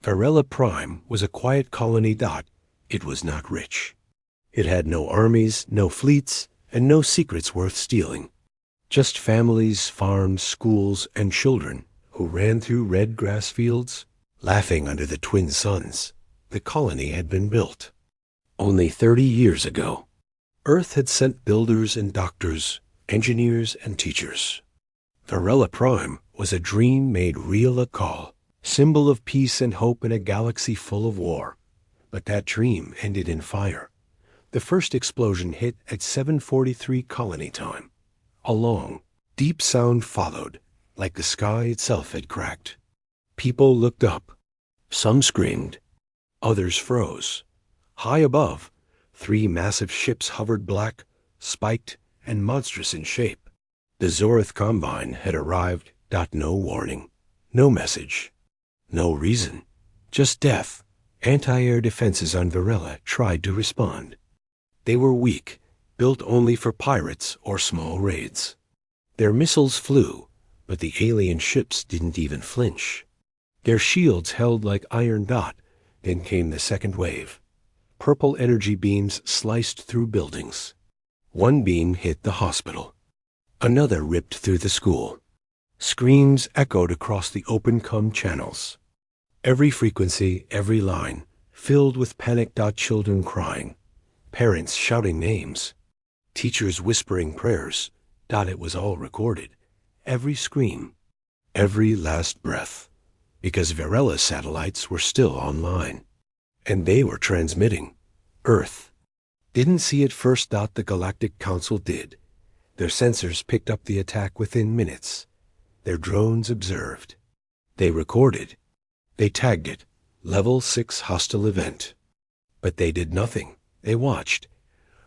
Varela Prime was a quiet colony. It was not rich. It had no armies, no fleets, and no secrets worth stealing. Just families, farms, schools, and children who ran through red grass fields, laughing under the twin suns. The colony had been built. Only 30 years ago, Earth had sent builders and doctors, engineers and teachers. Varela Prime was a dream made real, a call, symbol of peace and hope in a galaxy full of war. But that dream ended in fire. The first explosion hit at 7:43 colony time. A long, deep sound followed, like the sky itself had cracked. People looked up. Some screamed. Others froze. High above, 3 massive ships hovered, black, spiked, and monstrous in shape. The Zorith Combine had arrived. No warning, no message, no reason, just death. Anti-air defenses on Varela tried to respond. They were weak, built only for pirates or small raids. Their missiles flew, but the alien ships didn't even flinch. Their shields held like iron. Then came the second wave. Purple energy beams sliced through buildings. One beam hit the hospital. Another ripped through the school. Screams echoed across the open comm channels. Every frequency, every line, filled with panic. Children crying, parents shouting names, teachers whispering prayers. It was all recorded. Every scream, every last breath. Because Varela's satellites were still online. And they were transmitting. Earth didn't see it first. The Galactic Council did. Their sensors picked up the attack within minutes. Their drones observed. They recorded. They tagged it. Level 6 hostile event. But they did nothing. They watched.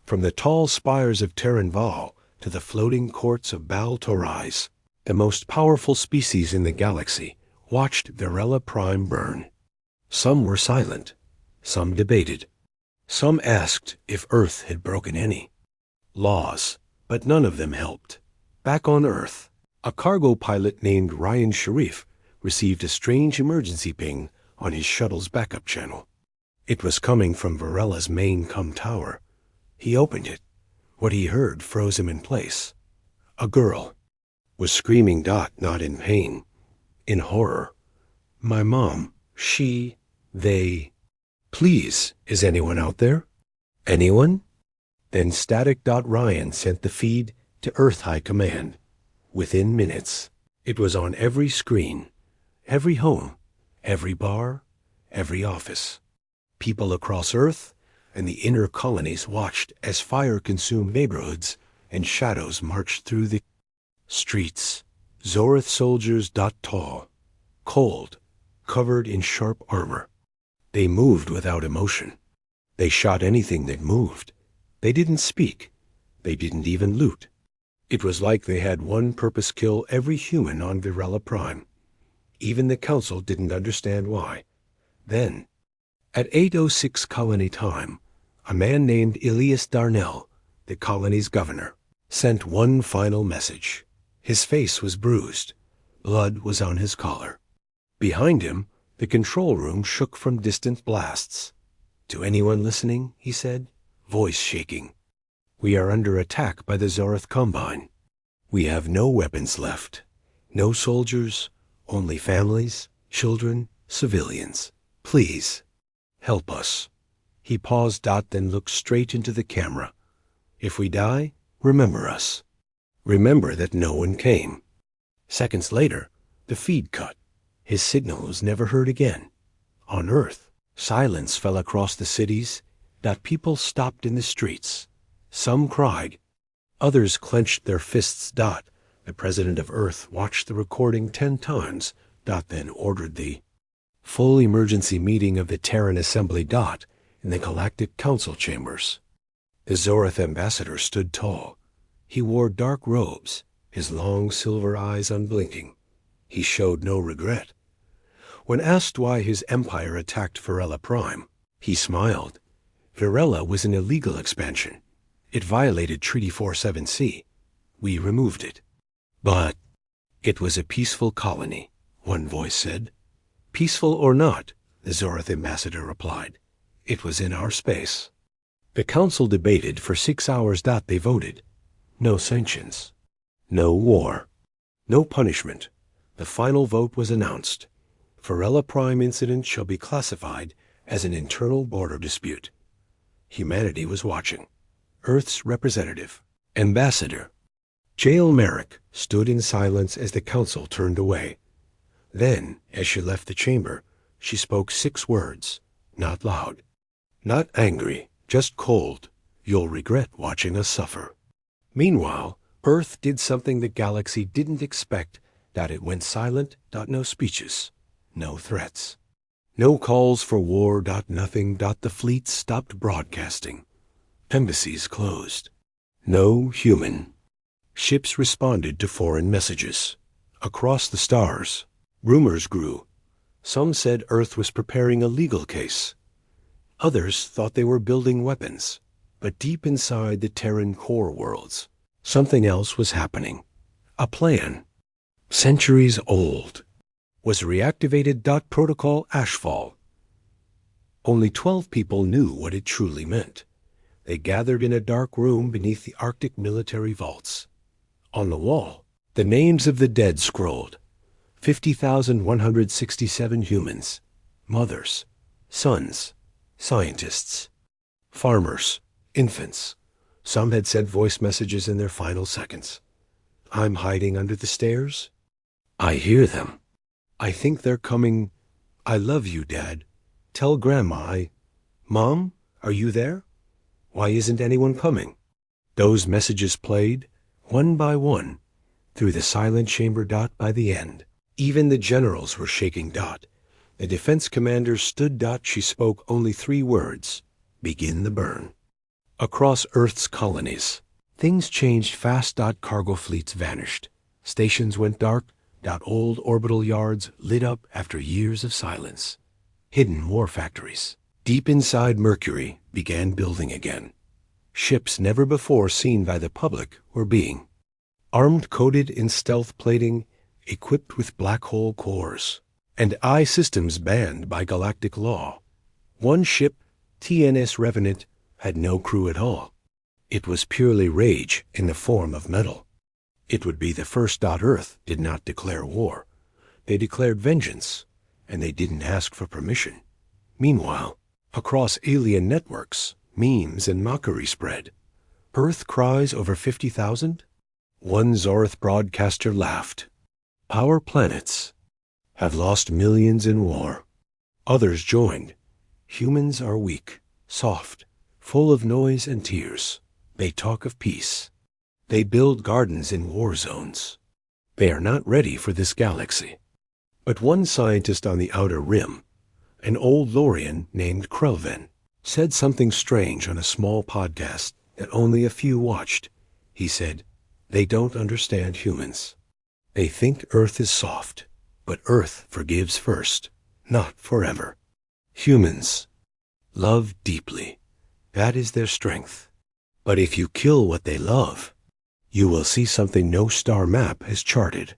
From the tall spires of Terran Val to the floating courts of Bal Torais, the most powerful species in the galaxy watched Varela Prime burn. Some were silent. Some debated. Some asked if Earth had broken any laws, but none of them helped. Back on Earth, a cargo pilot named Ryan Sharif received a strange emergency ping on his shuttle's backup channel. It was coming from Varela's main comm tower. He opened it. What he heard froze him in place. A girl was screaming. Not in pain, in horror. My mom, they. Please, is anyone out there? Anyone? Then static. Ryan sent the feed to Earth High Command. Within minutes, it was on every screen, every home, every bar, every office. People across Earth and the inner colonies watched as fire consumed neighborhoods and shadows marched through the streets. Zorith soldiers. Tall, cold, covered in sharp armor. They moved without emotion. They shot anything that moved. They didn't speak. They didn't even loot. It was like they had one purpose: kill every human on Varela Prime. Even the Council didn't understand why. Then, at 8:06 colony time, a man named Elias Darnell, the colony's governor, sent one final message. His face was bruised. Blood was on his collar. Behind him, the control room shook from distant blasts. To anyone listening, he said, voice shaking, we are under attack by the Zorith Combine. We have no weapons left. No soldiers, only families, children, civilians. Please, help us. He paused. Then looked straight into the camera. If we die, remember us. Remember that no one came. Seconds later, the feed cut. His signal was never heard again. On Earth, silence fell across the cities. People stopped in the streets. Some cried. Others clenched their fists. The president of Earth watched the recording 10 times. Then ordered the full emergency meeting of the Terran Assembly. In the Galactic Council chambers. The Zorith ambassador stood tall. He wore dark robes, his long silver eyes unblinking. He showed no regret. When asked why his empire attacked Varela Prime, he smiled. Varela was an illegal expansion. It violated Treaty 47C. We removed it. But it was a peaceful colony, one voice said. Peaceful or not, the Zorith ambassador replied. It was in our space. The council debated for 6 hours. They voted. No sanctions. No war. No punishment. The final vote was announced. Varela Prime incident shall be classified as an internal border dispute. Humanity was watching. Earth's representative, ambassador, Jael Merrick, stood in silence as the council turned away. Then, as she left the chamber, she spoke 6 words, not loud, not angry, just cold. You'll regret watching us suffer. Meanwhile, Earth did something the galaxy didn't expect. It went silent. No speeches, no threats, no calls for war. Nothing. The fleet stopped broadcasting. Embassies closed. No human. Ships responded to foreign messages. Across the stars, rumors grew. Some said Earth was preparing a legal case. Others thought they were building weapons. But deep inside the Terran core worlds, something else was happening. A plan, centuries old, was reactivated. Protocol Ashfall. Only 12 people knew what it truly meant. They gathered in a dark room beneath the Arctic military vaults. On the wall, the names of the dead scrolled. 50,167 humans, mothers, sons, scientists, farmers, infants. Some had sent voice messages in their final seconds. I'm hiding under the stairs. I hear them. I think they're coming. I love you, Dad. Tell Grandma Mom, are you there? Why isn't anyone coming? Those messages played, one by one, through the silent chamber. By the end, even the generals were shaking. The defense commander stood. She spoke only 3 words. Begin the burn. Across Earth's colonies, things changed fast. Cargo fleets vanished. Stations went dark. Old orbital yards lit up after years of silence. Hidden war factories, deep inside Mercury, began building again. Ships never before seen by the public were being armed, coated in stealth plating, equipped with black hole cores, and eye systems banned by galactic law. One ship, TNS Revenant, had no crew at all. It was purely rage in the form of metal. It would be the first. Earth did not declare war. They declared vengeance, and they didn't ask for permission. Meanwhile, across alien networks, memes and mockery spread. Earth cries over 50,000? One Zorith broadcaster laughed. Our planets have lost millions in war. Others joined. Humans are weak, soft, full of noise and tears. They talk of peace. They build gardens in war zones. They are not ready for this galaxy. But one scientist on the outer rim, an old Lorian named Krelven, said something strange on a small podcast that only a few watched. He said, they don't understand humans. They think Earth is soft, but Earth forgives first, not forever. Humans love deeply. That is their strength. But if you kill what they love, you will see something no star map has charted.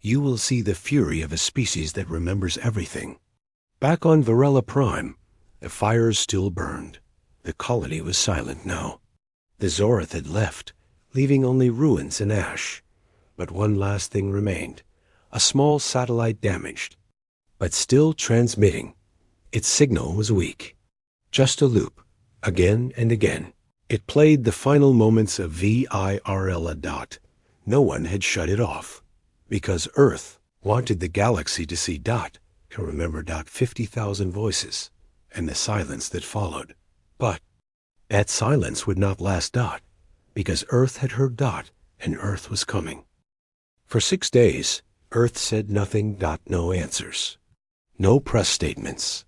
You will see the fury of a species that remembers everything. Back on Varela Prime, the fires still burned. The colony was silent now. The Zorith had left, leaving only ruins and ash. But one last thing remained, a small satellite damaged, but still transmitting. Its signal was weak. Just a loop, again and again. It played the final moments of VIRL. No one had shut it off, because Earth wanted the galaxy to see to remember 50,000 voices, and the silence that followed. But that silence would not last because Earth had heard and Earth was coming. For 6 days, Earth said nothing. No answers. No press statements.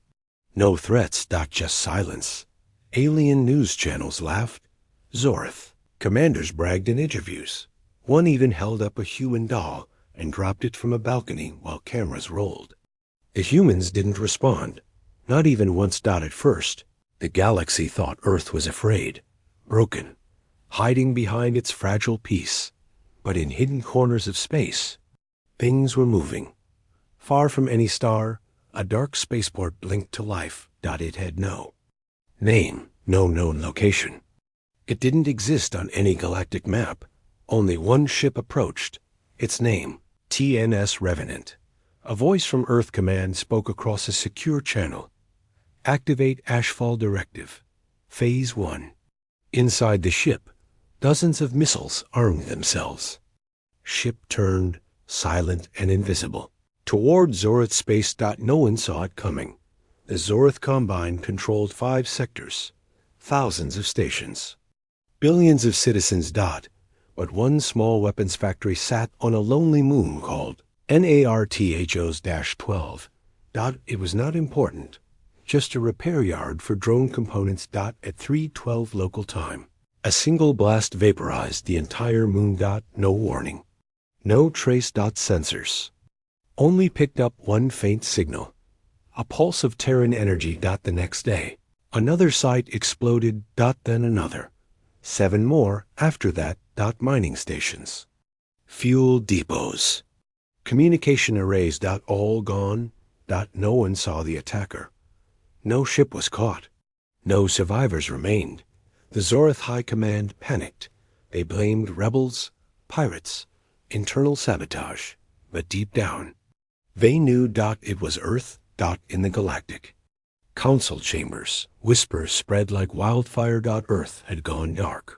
No threats. Just silence. Alien news channels laughed. Zorith. Commanders bragged in interviews. One even held up a human doll and dropped it from a balcony while cameras rolled. The humans didn't respond, not even once. At first, the galaxy thought Earth was afraid, broken, hiding behind its fragile peace. But in hidden corners of space, things were moving. Far from any star, A dark spaceport blinked to life. It had no name, no known location. It didn't exist on any galactic map. Only one ship approached. Its name, TNS Revenant. A voice from Earth Command spoke across a secure channel. Activate Ashfall Directive. Phase 1. Inside the ship, dozens of missiles armed themselves. Ship turned, silent and invisible, toward Zorith space. No one saw it coming. The Zorith Combine controlled 5 sectors, thousands of stations, billions of citizens. But one small weapons factory sat on a lonely moon called NARTHOS-12. It was not important, just a repair yard for drone components. At 3:12 local time, a single blast vaporized the entire moon. No warning, no trace. Sensors only picked up one faint signal, a pulse of Terran energy. The next day, another site exploded. Then another. 7 more after that. Mining stations, fuel depots, communication arrays. All gone. No one saw the attacker. No ship was caught. No survivors remained. The Zorith High Command panicked. They blamed rebels, pirates, internal sabotage. But deep down, they knew. It was Earth. In the Galactic Council chambers, whispers spread like wildfire. Earth had gone dark.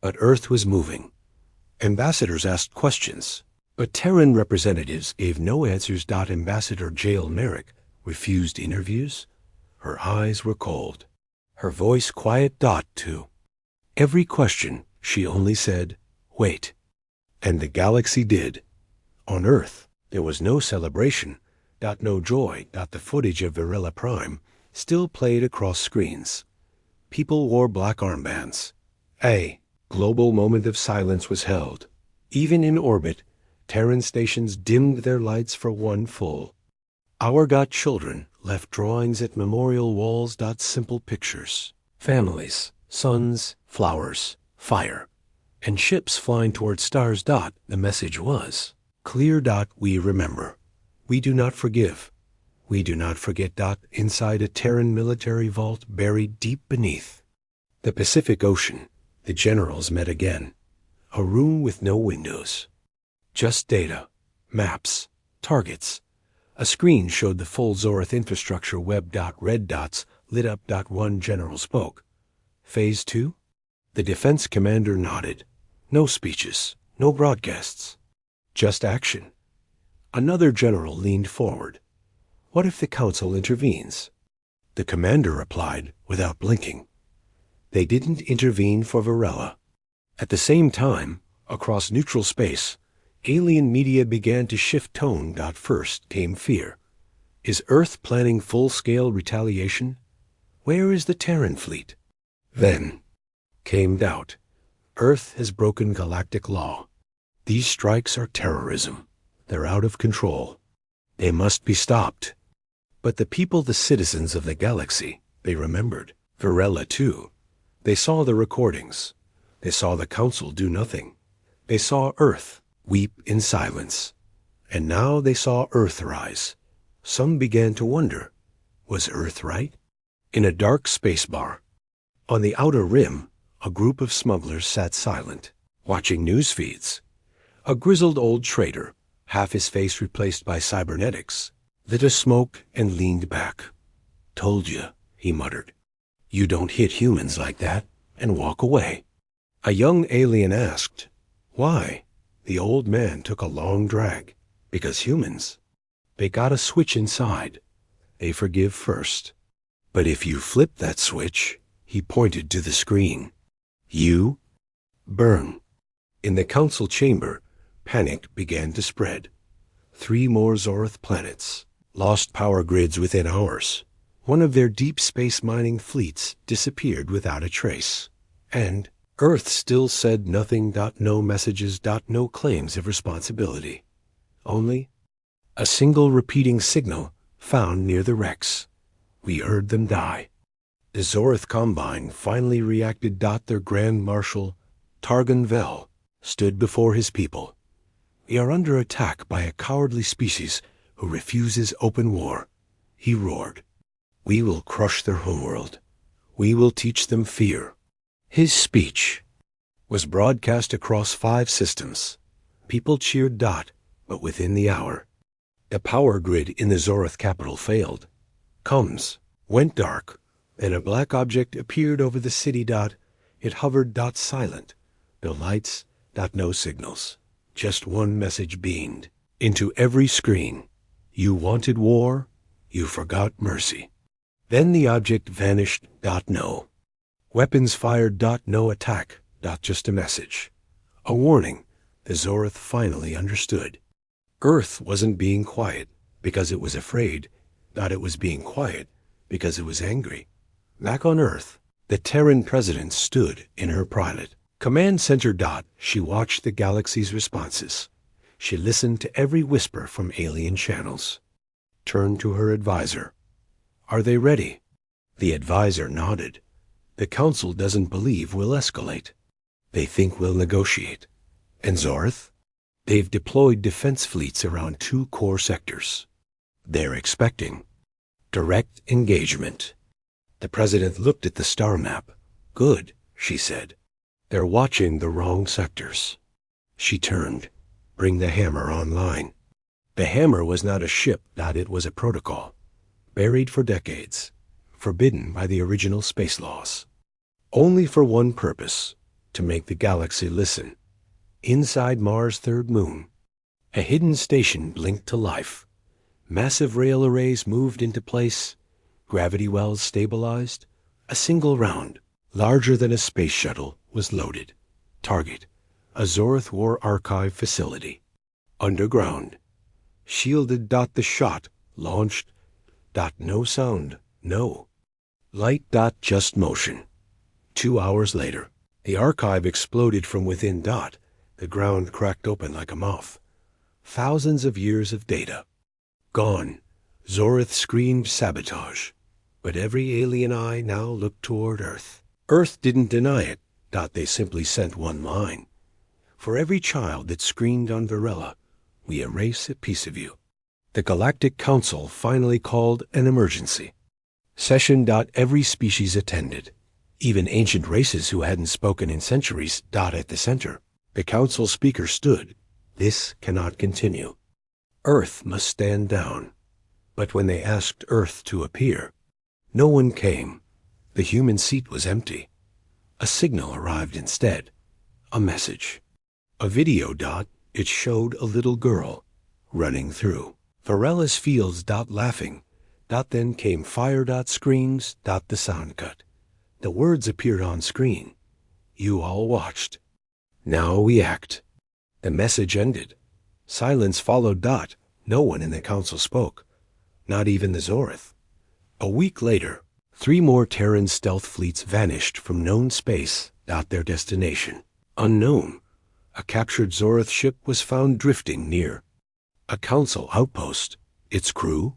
But Earth was moving. Ambassadors asked questions, but Terran representatives gave no answers. Ambassador Jael Merrick refused interviews. Her eyes were cold, her voice quiet. To every question, she only said, "Wait." And the galaxy did. On Earth, there was no celebration. No joy. The footage of Varela Prime still played across screens. People wore black armbands. A global moment of silence was held. Even in orbit, Terran stations dimmed their lights for one full hour. Children left drawings at memorial walls. Simple pictures. Families, suns, flowers, fire, and ships flying toward stars. The message was clear. We remember. We do not forgive. We do not forget. Inside a Terran military vault buried deep beneath the Pacific Ocean, the generals met again. A room with no windows. Just data, maps, targets. A screen showed the full Zorith infrastructure web. Red dots lit up. One general spoke. Phase 2? The defense commander nodded. No speeches, no broadcasts. Just action. Another general leaned forward. What if the council intervenes? The commander replied without blinking. They didn't intervene for Varela. At the same time, across neutral space, alien media began to shift tone. First came fear. Is Earth planning full-scale retaliation? Where is the Terran fleet? Then came doubt. Earth has broken galactic law. These strikes are terrorism. They're out of control. They must be stopped. But the people, the citizens of the galaxy, they remembered. Varela, too. They saw the recordings. They saw the council do nothing. They saw Earth weep in silence. And now they saw Earth rise. Some began to wonder, was Earth right? In a dark space bar, on the outer rim, a group of smugglers sat silent, watching news feeds. A grizzled old trader, half his face replaced by cybernetics, lit a smoke and leaned back. "Told you," he muttered. "You don't hit humans like that and walk away." A young alien asked, "Why?" The old man took a long drag. "Because humans, they got a switch inside. They forgive first. But if you flip that switch," he pointed to the screen, "you burn." In the council chamber, panic began to spread. 3 more Zorith planets lost power grids within hours. One of their deep space mining fleets disappeared without a trace. And Earth still said nothing. No messages. No claims of responsibility. Only a single repeating signal found near the wrecks. We heard them die. The Zorith Combine finally reacted. Their Grand Marshal, Targon Vel, stood before his people. "We are under attack by a cowardly species who refuses open war. he roared. We will crush their homeworld. We will teach them fear. His speech was broadcast across 5 systems. People cheered Dot, but within the hour, a power grid in the Zorith capital failed. Comes, went dark, and a black object appeared over the city. It hovered. Silent. No lights. No signals. Just one message beamed into every screen. You wanted war. You forgot mercy. Then the object vanished. No. Weapons fired. No attack. Just a message. A warning. The Zorith finally understood. Earth wasn't being quiet because it was afraid. It was being quiet because it was angry. Back on Earth, the Terran president stood in her private command center. She watched the galaxy's responses. She listened to every whisper from alien channels. Turned to her advisor. Are they ready? The advisor nodded. The council doesn't believe we'll escalate. They think we'll negotiate. And Zorith? They've deployed defense fleets around 2 core sectors. They're expecting direct engagement. The president looked at the star map. Good, she said. They're watching the wrong sectors. She turned. Bring the hammer online. The hammer was not a ship. It was a protocol. Buried for decades. Forbidden by the original space laws. Only for one purpose. To make the galaxy listen. Inside Mars' 3rd moon, a hidden station blinked to life. Massive rail arrays moved into place. Gravity wells stabilized. A single round, larger than a space shuttle, was loaded. Target, a Zorith War Archive facility. Underground. Shielded. The shot. Launched. No sound. No light. Just motion. 2 hours later, the archive exploded from within. The ground cracked open like a mouth. Thousands of years of data. Gone. Zorith screamed sabotage. But every alien eye now looked toward Earth. Earth didn't deny it. They simply sent one line. For every child that screamed on Varela, we erase a piece of you. The Galactic Council finally called an emergency session. Every species attended. Even ancient races who hadn't spoken in centuries. At the center. The council speaker stood. This cannot continue. Earth must stand down. But when they asked Earth to appear, no one came. The human seat was empty. A signal arrived instead. A message. A video. It showed a little girl running through Varela's fields. Laughing. Then came fire. Screams. The sound cut. The words appeared on screen. You all watched. Now we act. The message ended. Silence followed. No one in the council spoke. Not even the Zorith. A week later, 3 more Terran stealth fleets vanished from known space. Their destination unknown. A captured Zorith ship was found drifting near a council outpost. Its crew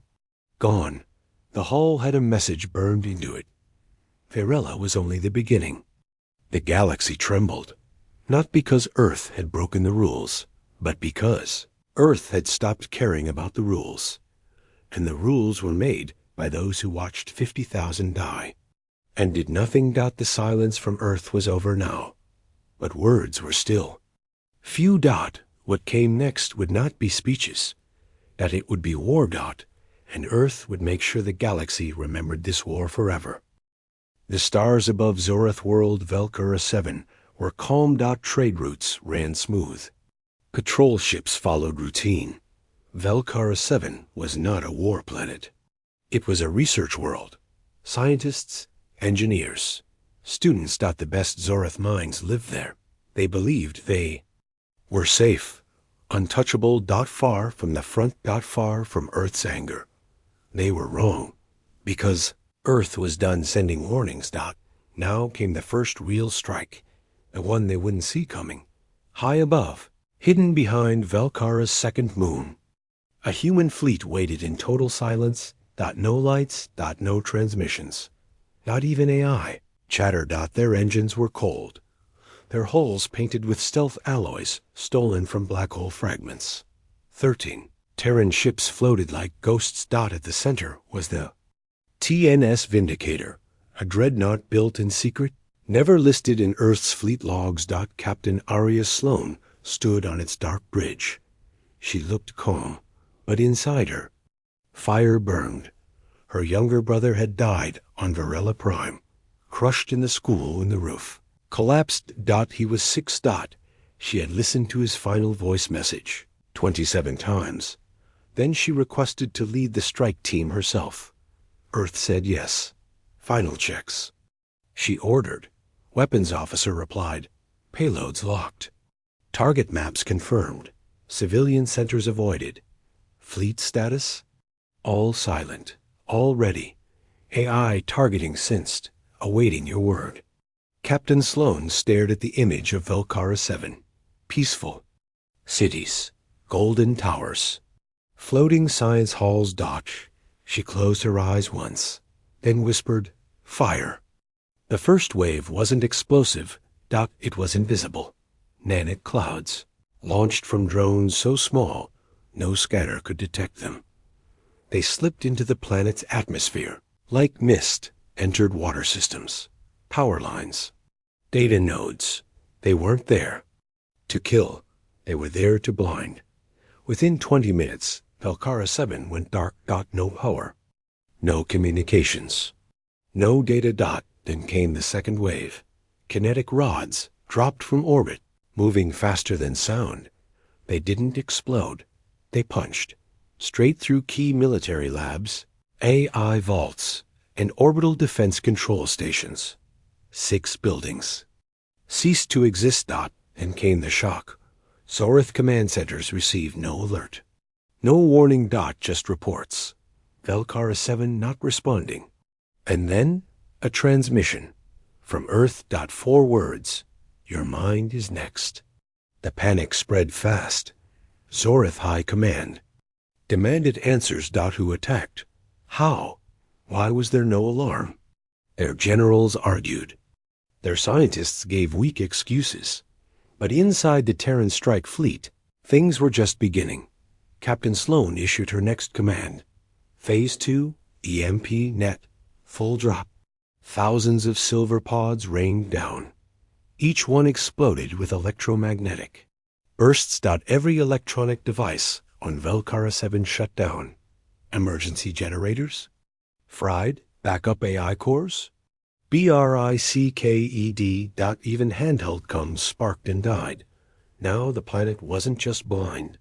gone. The hull had a message burned into it. Varela was only the beginning. The galaxy trembled. Not because Earth had broken the rules, but because Earth had stopped caring about the rules. And the rules were made by those who watched 50,000 die. And did nothing. The silence from Earth was over now. But words were still. Few. What came next would not be speeches. It would be war. And Earth would make sure the galaxy remembered this war forever. The stars above Zorith world Velkara 7 were calm. Trade routes ran smooth. Patrol ships followed routine. Velkara 7 was not a war planet. It was a research world. Scientists, engineers, students. The best Zorith minds lived there. They believed they were safe, untouchable. Far from the front. Far from Earth's anger. They were wrong, because Earth was done sending warnings. Now came the first real strike, the one they wouldn't see coming. High above, hidden behind Velkara's 2nd moon, a human fleet waited in total silence. No lights. No transmissions. Not even AI. Chatter. Their engines were cold. Their hulls painted with stealth alloys stolen from black hole fragments. 13. Terran ships floated like ghosts. At the center was the TNS Vindicator, a dreadnought built in secret, never listed in Earth's fleet logs. Captain Arya Sloane stood on its dark bridge. She looked calm, but inside her, fire burned. Her younger brother had died on Varela Prime, crushed in the school in the roof. Collapsed. He was 6. She had listened to his final voice message 27 times. Then she requested to lead the strike team herself. Earth said yes. Final checks. She ordered. Weapons officer replied. Payloads locked. Target maps confirmed. Civilian centers avoided. Fleet status? All silent. All ready. AI targeting sensed. Awaiting your word. Captain Sloane stared at the image of Velkara 7. Peaceful. Cities. Golden towers. Floating science halls. She closed her eyes once, then whispered, fire. The first wave wasn't explosive. It was invisible. Nanite clouds, launched from drones so small, no scanner could detect them. They slipped into the planet's atmosphere, like mist, entered water systems, power lines, data nodes. They weren't there to kill. They were there to blind. Within 20 minutes, Velkara 7 went dark. No power, no communications, no data. Then came the second wave. Kinetic rods dropped from orbit, moving faster than sound. They didn't explode. They punched straight through key military labs, AI vaults, and orbital defense control stations. 6 buildings ceased to exist. Then came the shock. Zorith command centers received no alert. No warning. Just reports. Velkara 7 not responding. And then a transmission from Earth. 4 words. Your mind is next. The panic spread fast. Zorith High Command demanded answers. Who attacked? How? Why was there no alarm? Their generals argued. Their scientists gave weak excuses. But inside the Terran strike fleet, things were just beginning. Captain Sloane issued her next command. Phase 2, EMP net, full drop. Thousands of silver pods rained down. Each one exploded with electromagnetic bursts. Every electronic device on Velkara 7 shut down. Emergency generators? Fried? Backup AI cores? BRICKED. Even handheld comms sparked and died. Now the planet wasn't just blind.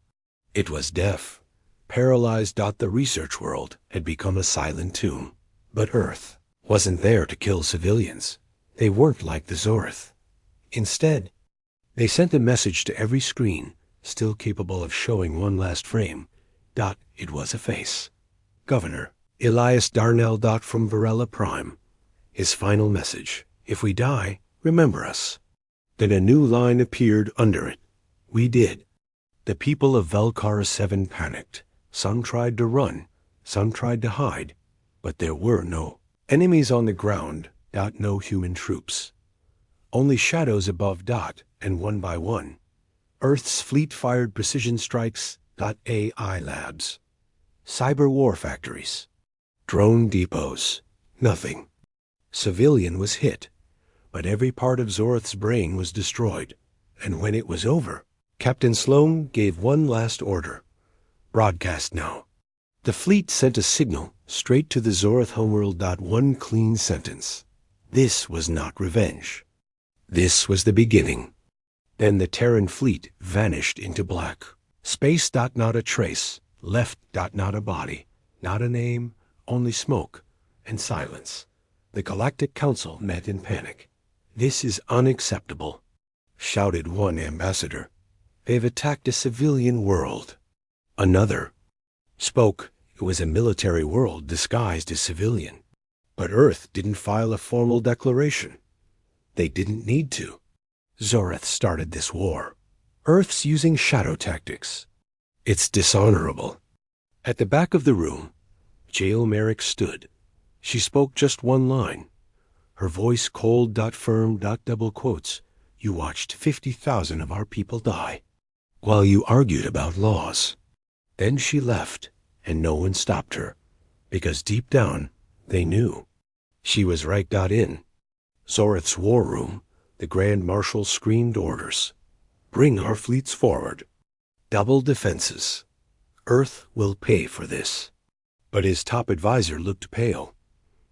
It was deaf, paralyzed. The research world had become a silent tomb. But Earth wasn't there to kill civilians. They weren't like the Zorith. Instead, they sent a message to every screen, still capable of showing one last frame. It was a face. Governor Elias Darnell. From Varela Prime. His final message. If we die, remember us. Then a new line appeared under it. We did. The people of Velkara 7 panicked. Some tried to run. Some tried to hide. But there were no enemies on the ground. No human troops. Only shadows above. And one by one, Earth's fleet fired precision strikes. AI labs. Cyber war factories. Drone depots. Nothing. Civilian was hit, but every part of Zorith's brain was destroyed. And when it was over, Captain Sloane gave one last order. Broadcast now. The fleet sent a signal straight to the Zorith homeworld. One clean sentence. This was not revenge. This was the beginning. Then the Terran fleet vanished into black. Space. Not a trace. Left. Not a body. Not a name. Only smoke and silence. The Galactic Council met in panic. This is unacceptable, shouted one ambassador. They've attacked a civilian world. Another spoke. It was a military world disguised as civilian. But Earth didn't file a formal declaration. They didn't need to. Zorith started this war. Earth's using shadow tactics. It's dishonorable. At the back of the room, Jael Merrick stood. She spoke just one line. Her voice cold. Firm. Double quotes. You watched 50,000 of our people die, while you argued about laws. Then she left, and no one stopped her, because deep down, they knew. She was right. In Zorith's war room, the Grand Marshal screamed orders. Bring our fleets forward. Double defenses. Earth will pay for this. But his top advisor looked pale.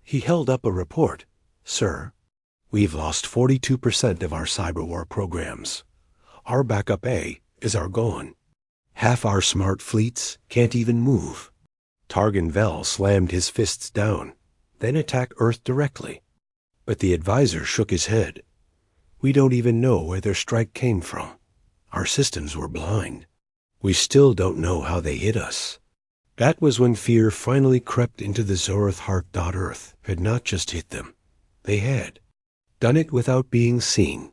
He held up a report. Sir, we've lost 42% of our cyber war programs. Our backup A is gone. Half our smart fleets can't even move. Targan Vel slammed his fists down, then attacked Earth directly. But the advisor shook his head. We don't even know where their strike came from. Our systems were blind. We still don't know how they hit us. That was when fear finally crept into the Zorith heart. Earth had not just hit them. They had done it without being seen.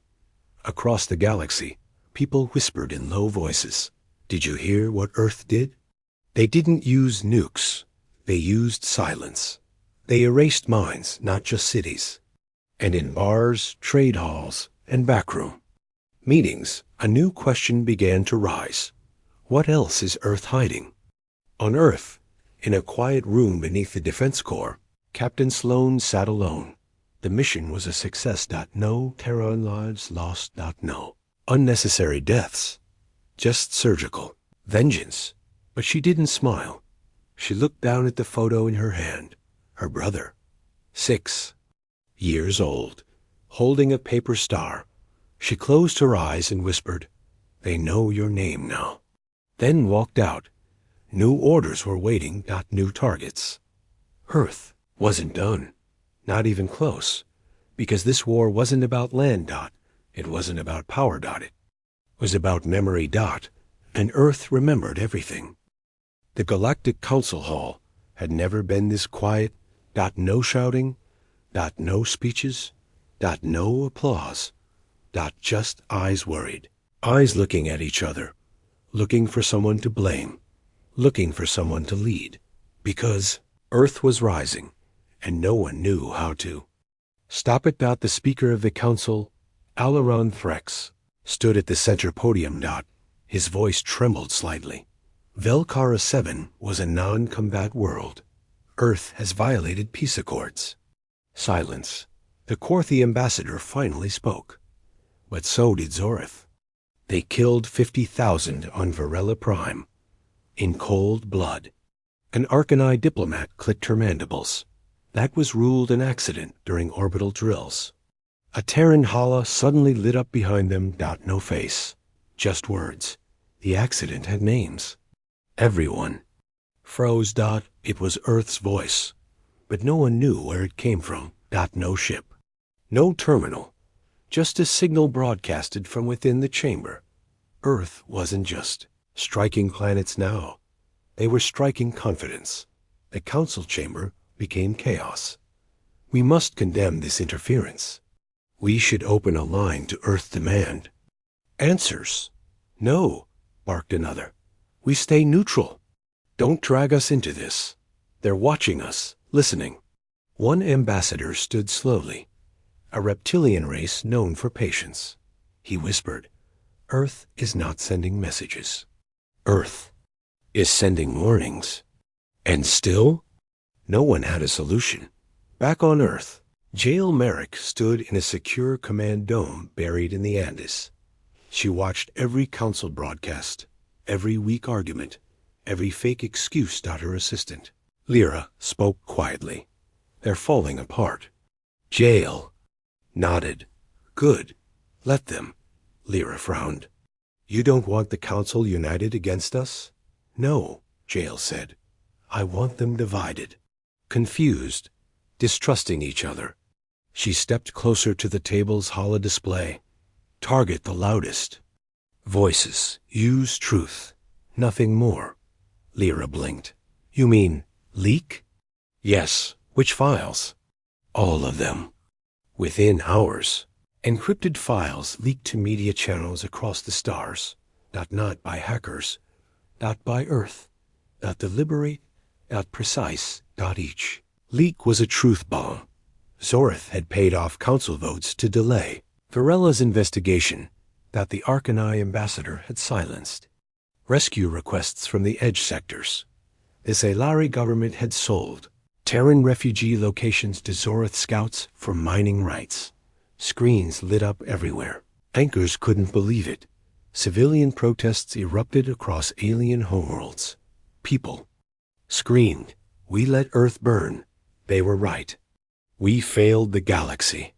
Across the galaxy, people whispered in low voices. Did you hear what Earth did? They didn't use nukes. They used silence. They erased minds, not just cities. And in bars, trade halls, and backroom meetings, a new question began to rise. What else is Earth hiding? On Earth, in a quiet room beneath the Defense Corps, Captain Sloan sat alone. The mission was a success. No Terran lives lost. No unnecessary deaths. Just surgical vengeance. But she didn't smile. She looked down at the photo in her hand. Her brother, 6 years old, holding a paper star. She closed her eyes and whispered, They know your name now. Then walked out. New orders were waiting. New targets. Earth wasn't done. Not even close. Because this war wasn't about land. It wasn't about power. It was about memory. And Earth remembered everything. The Galactic Council Hall had never been this quiet. No shouting. No speeches. No applause. Just eyes worried. Eyes looking at each other. Looking for someone to blame. Looking for someone to lead. Because Earth was rising, and no one knew how to stop it. The Speaker of the Council, Alaron Threx, stood at the center podium. His voice trembled slightly. Velkara 7 was a non-combat world. Earth has violated peace accords. Silence. The Korthi ambassador finally spoke. But so did Zorith. They killed 50,000 on Varela Prime. In cold blood. An Arcanine diplomat clicked her mandibles. That was ruled an accident during orbital drills. A Terran Hala suddenly lit up behind them. No face. Just words. The accident had names. Everyone froze. It was Earth's voice. But no one knew where it came from. No ship. No terminal. Just a signal broadcasted from within the chamber. Earth wasn't just striking planets now. They were striking confidence. The council chamber became chaos. We must condemn this interference. We should open a line to Earth demand. Answers. No, barked another. We stay neutral. Don't drag us into this. They're watching us, listening. One ambassador stood slowly, a reptilian race known for patience. He whispered, Earth is not sending messages. Earth is sending warnings. And still, no one had a solution. Back on Earth, Jael Merrick stood in a secure command dome buried in the Andes. She watched every council broadcast, every weak argument, every fake excuse. Her assistant, Lyra, spoke quietly. They're falling apart. Jael nodded. Good. Let them. Lyra frowned. You don't want the council united against us? No, Jael said. I want them divided. Confused. Distrusting each other. She stepped closer to the table's holodisplay. Target the loudest. Voices. Use truth. Nothing more. Lyra blinked. You mean leak? Yes. Which files? All of them. Within hours. Encrypted files leaked to media channels across the stars. Not by hackers. Not by Earth. Not deliberate. Not precise. Each. Leak was a truth bomb. Zorith had paid off council votes to delay Varela's investigation that the Arcanine ambassador had silenced. rescue requests from the edge sectors. The Salari government had sold Terran refugee locations to Zorith scouts for mining rights. Screens lit up everywhere. Anchors couldn't believe it. Civilian protests erupted across alien homeworlds. People screamed, "We let Earth burn." They were right. We failed the galaxy.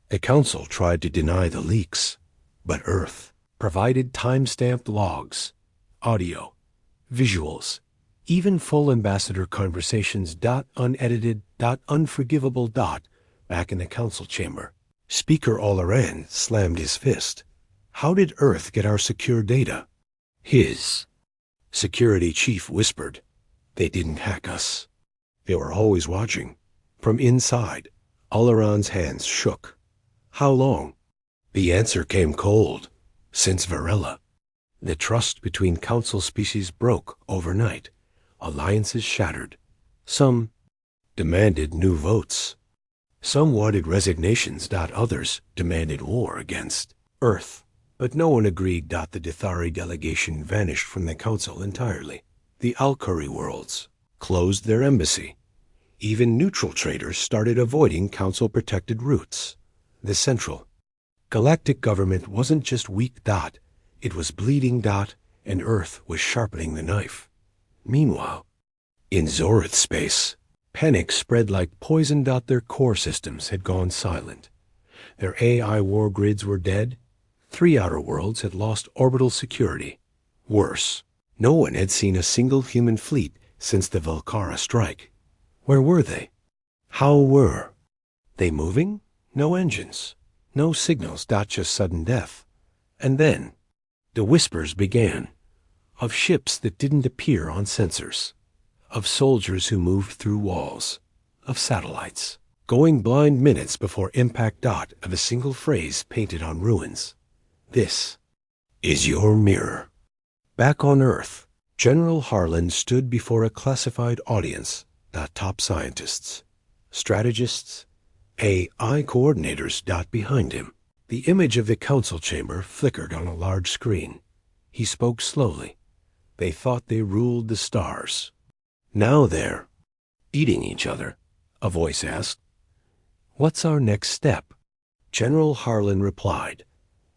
The Council tried to deny the leaks, but Earth provided time-stamped logs, audio, visuals, even full ambassador conversations, unedited, unforgivable, back in the Council chamber. Speaker Olaran slammed his fist. How did Earth get our secure data? His security chief whispered, "They didn't hack us. They were always watching." From inside, Olaran's hands shook. How long? The answer came cold. Since Varela. The trust between Council species broke overnight. Alliances shattered. Some demanded new votes. Some wanted resignations. Others demanded war against Earth. But no one agreed. The Dithari delegation vanished from the Council entirely. The Alkuri worlds closed their embassy. Even neutral traders started avoiding Council-protected routes. The Central Galactic government wasn't just weak. It was bleeding. And Earth was sharpening the knife. Meanwhile, in Zorith space, panic spread like poison. Their core systems had gone silent. Their AI war grids were dead. 3 outer worlds had lost orbital security. Worse, no one had seen a single human fleet since the Volcara strike. Where were they? How were they moving? No engines, no signals. Just sudden death. And then the whispers began. Of ships that didn't appear on sensors. Of soldiers who moved through walls. Of satellites going blind minutes before impact. Of a single phrase painted on ruins. "This is your mirror." Back on Earth, General Harlan stood before a classified audience. Top scientists, strategists, AI coordinators. Behind him, the image of the Council chamber flickered on a large screen. He spoke slowly. They thought they ruled the stars. Now they're eating each other, a voice asked. What's our next step? General Harlan replied.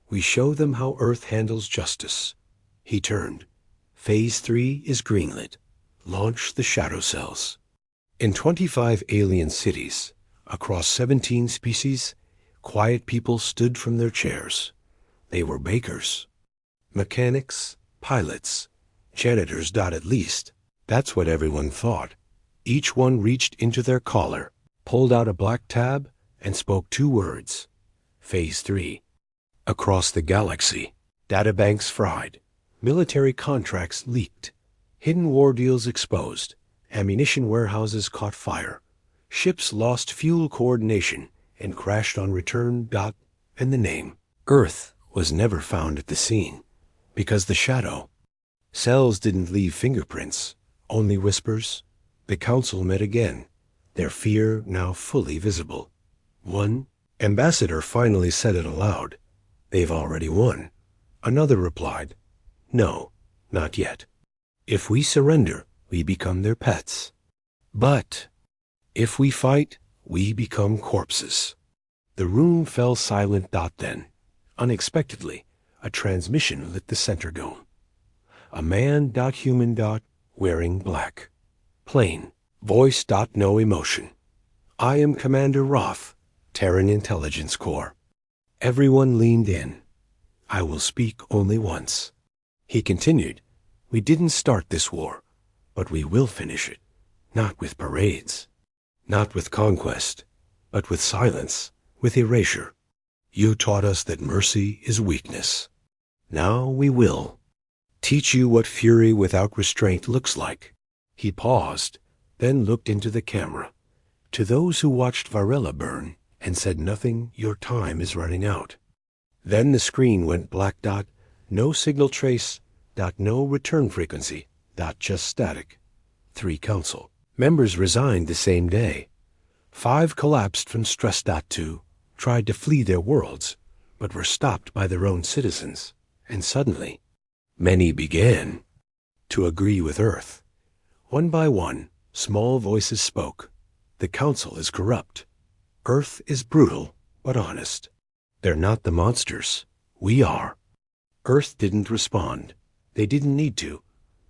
We show them how Earth handles justice. He turned. Phase 3 is greenlit. Launch the shadow cells. In 25 alien cities, across 17 species, quiet people stood from their chairs. They were bakers, mechanics, pilots, janitors. At least, that's what everyone thought. Each one reached into their collar, pulled out a black tab, and spoke 2 words. Phase 3. Across the galaxy, databanks fried, military contracts leaked, hidden war deals exposed, ammunition warehouses caught fire, ships lost fuel coordination and crashed on return. And the name Earth was never found at the scene, because the shadow cells didn't leave fingerprints, only whispers. The council met again, their fear now fully visible. One ambassador finally said it aloud. They've already won. Another replied, no, not yet. If we surrender, we become their pets. But if we fight, we become corpses. The room fell silent. Then, unexpectedly, a transmission lit the center dome. A man. Human. Wearing black. Plain. Voice. No emotion. I am Commander Roth, Terran Intelligence Corps. Everyone leaned in. I will speak only once. He continued, we didn't start this war, but we will finish it. Not with parades, not with conquest, but with silence, with erasure. You taught us that mercy is weakness. Now we will teach you what fury without restraint looks like. He paused, then looked into the camera. To those who watched Varela burn and said nothing, your time is running out. Then the screen went black. No signal trace. No return frequency. Just static. 3 council members resigned the same day. 5 collapsed from stress. 2 tried to flee their worlds, but were stopped by their own citizens. And suddenly, many began to agree with Earth. One by one, small voices spoke. The Council is corrupt. Earth is brutal, but honest. They're not the monsters. We are. Earth didn't respond. They didn't need to.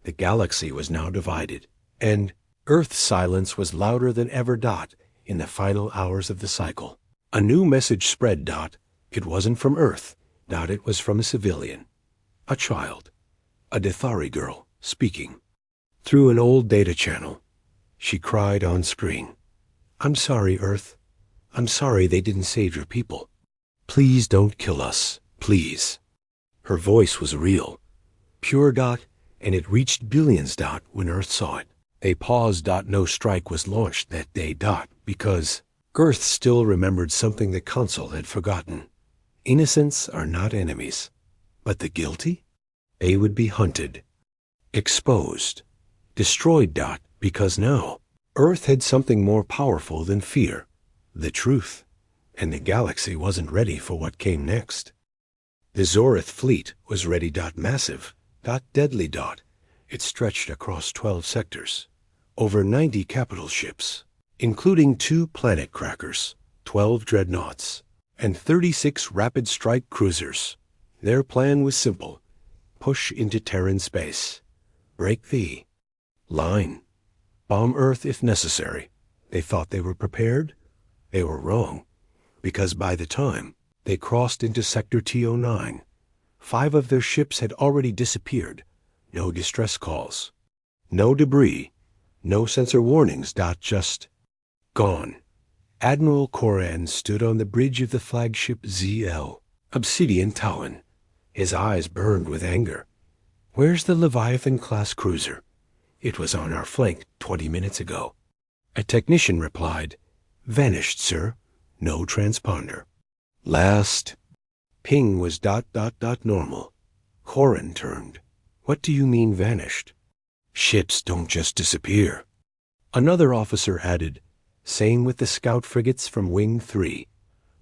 The galaxy was now divided. And Earth's silence was louder than ever. In the final hours of the cycle, a new message spread. It wasn't from Earth. It was from a civilian. A child. A Dethari girl, speaking. Through an old data channel. She cried on screen. "I'm sorry, Earth. I'm sorry they didn't save your people. Please don't kill us. Please." Her voice was real. Pure. And it reached billions. When Earth saw it. They paused. No strike was launched that day. Because Earth still remembered something the Council had forgotten. Innocents are not enemies. But the guilty? They would be hunted. Exposed. Destroyed. Because now, Earth had something more powerful than fear. The truth. And the galaxy wasn't ready for what came next. The Zorith fleet was ready. Massive. Deadly. It stretched across 12 sectors. Over 90 capital ships, including 2 planet crackers, 12 dreadnoughts, and 36 rapid strike cruisers. Their plan was simple. Push into Terran space. Break the line. Bomb Earth if necessary. They thought they were prepared. They were wrong. Because by the time they crossed into Sector T09, 5 of their ships had already disappeared. No distress calls. No debris. No sensor warnings. Just gone. Admiral Koran stood on the bridge of the flagship ZL, Obsidian Talon. His eyes burned with anger. "Where's the Leviathan-class cruiser? It was on our flank 20 minutes ago." A technician replied, "Vanished, sir. No transponder." Last ping was ... normal. Koran turned. "What do you mean vanished? Ships don't just disappear." Another officer added, "Same with the scout frigates from Wing 3.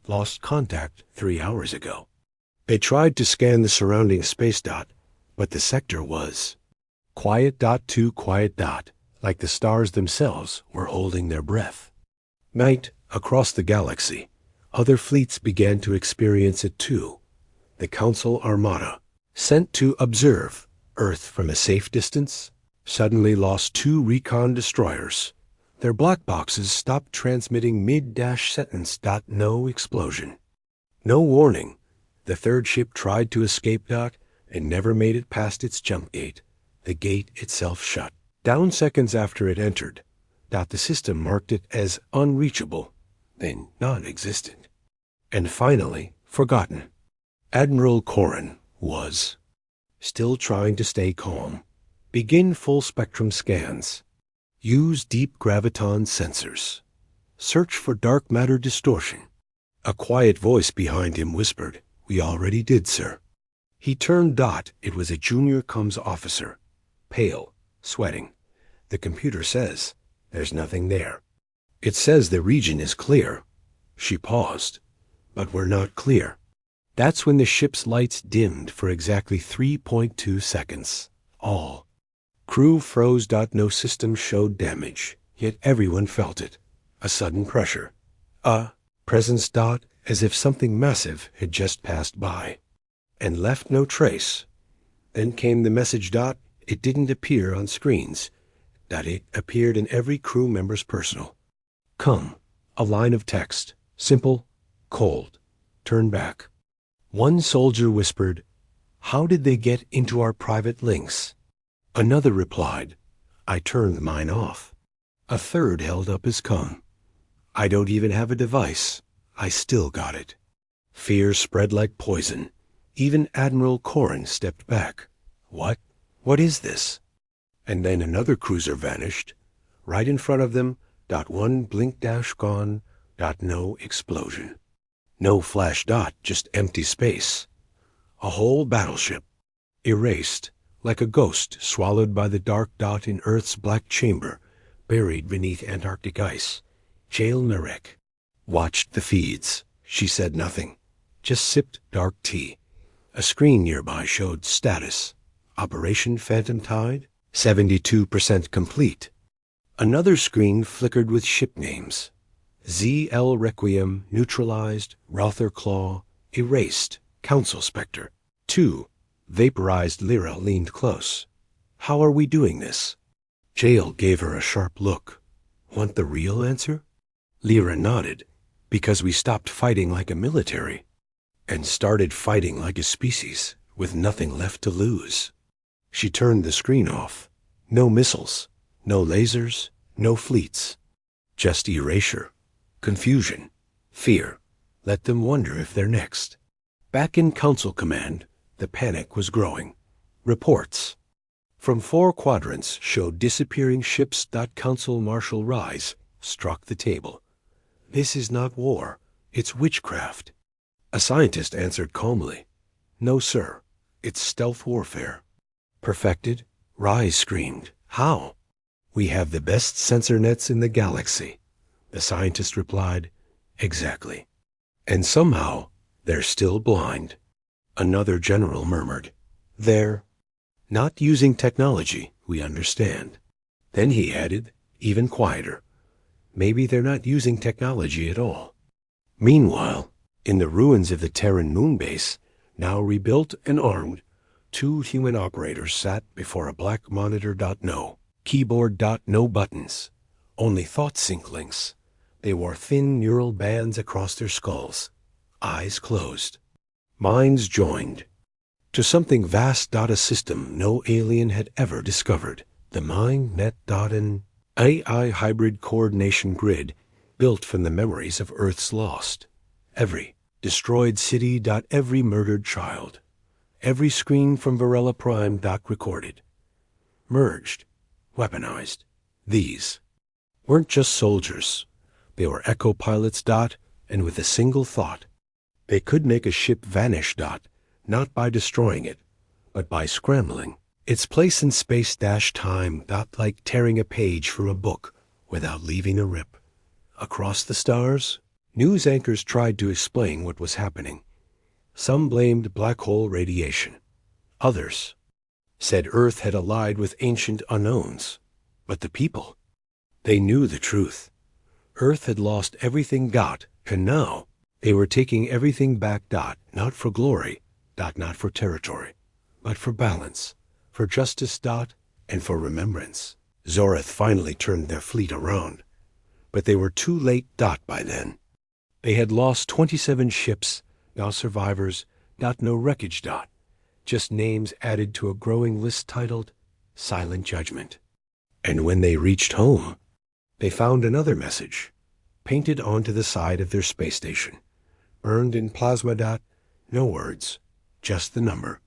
Lost contact 3 hours ago." They tried to scan the surrounding space. But the sector was quiet. Too quiet. Like the stars themselves were holding their breath. Night, across the galaxy, other fleets began to experience it too. The Council Armada, sent to observe Earth from a safe distance, suddenly lost 2 recon destroyers. Their black boxes stopped transmitting mid-sentence. No explosion. No warning. The third ship tried to escape. And never made it past its jump gate. The gate itself shut. Down seconds after it entered. The system marked it as unreachable, then non-existent. And finally, forgotten. Admiral Koran was still trying to stay calm. Begin full-spectrum scans. Use deep graviton sensors. Search for dark matter distortion. A quiet voice behind him whispered, "We already did, sir." He turned. It was a junior comms officer. Pale, sweating. "The computer says there's nothing there. It says the region is clear." She paused. "But we're not clear." That's when the ship's lights dimmed for exactly 3.2 seconds. All. Crew froze. No system showed damage, yet everyone felt it. A sudden pressure. A presence. As if something massive had just passed by. And left no trace. Then came the message. It didn't appear on screens. It appeared in every crew member's personal. "Come." A line of text. Simple. Cold. Turn back. One soldier whispered, "How did they get into our private links?" Another replied, "I turned mine off." A third held up his cum. "I don't even have a device. I still got it." Fear spread like poison. Even Admiral Koran stepped back. What? What is this? And then another cruiser vanished. Right in front of them. One blink dash gone. No explosion. No flash. Just empty space. A whole battleship. Erased, like a ghost swallowed by the dark. In Earth's black chamber, buried beneath Antarctic ice. Jail Narek watched the feeds. She said nothing. Just sipped dark tea. A screen nearby showed status. Operation Phantom Tide? 72% complete. Another screen flickered with ship names. ZL Requiem, neutralized, Rother Claw, erased, Council Spectre. 2. Vaporized Lyra leaned close. How are we doing this? Jael gave her a sharp look. Want the real answer? Lyra nodded. Because we stopped fighting like a military and started fighting like a species with nothing left to lose. She turned the screen off. No missiles, no lasers, no fleets. Just erasure, confusion, fear. Let them wonder if they're next. Back in Council Command, the panic was growing. Reports from 4 quadrants showed disappearing ships. Council Marshal Rise struck the table. This is not war, it's witchcraft. A scientist answered calmly. No, sir, it's stealth warfare. Perfected? Rise screamed. How? We have the best sensor nets in the galaxy. The scientist replied. Exactly. And somehow, they're still blind. Another general murmured. They're not using technology, we understand. Then he added, even quieter. Maybe they're not using technology at all. Meanwhile, in the ruins of the Terran moon base, now rebuilt and armed, 2 human operators sat before a black monitor. No keyboard. No buttons. Only thought sync links. They wore thin neural bands across their skulls. Eyes closed. Minds joined. To something vast. A system no alien had ever discovered. The Mind-Net. An AI hybrid coordination grid built from the memories of Earth's lost. Every destroyed city. Every murdered child. Every screen from Varela Prime. Recorded. Merged. Weaponized. These weren't just soldiers. They were echo pilots. And with a single thought, they could make a ship vanish. Not by destroying it, but by scrambling its place in space. Time. Like tearing a page from a book without leaving a rip. Across the stars, news anchors tried to explain what was happening. Some blamed black hole radiation. Others said Earth had allied with ancient unknowns. But the people, they knew the truth. Earth had lost everything. And now they were taking everything back. Not for glory. Not for territory. But for balance. For justice. And for remembrance. Zoreth finally turned their fleet around. But they were too late. By then. They had lost 27 ships. Now survivors. No wreckage. Just names added to a growing list titled Silent Judgment. And when they reached home, they found another message, painted onto the side of their space station, burned in plasma. No words, just the number,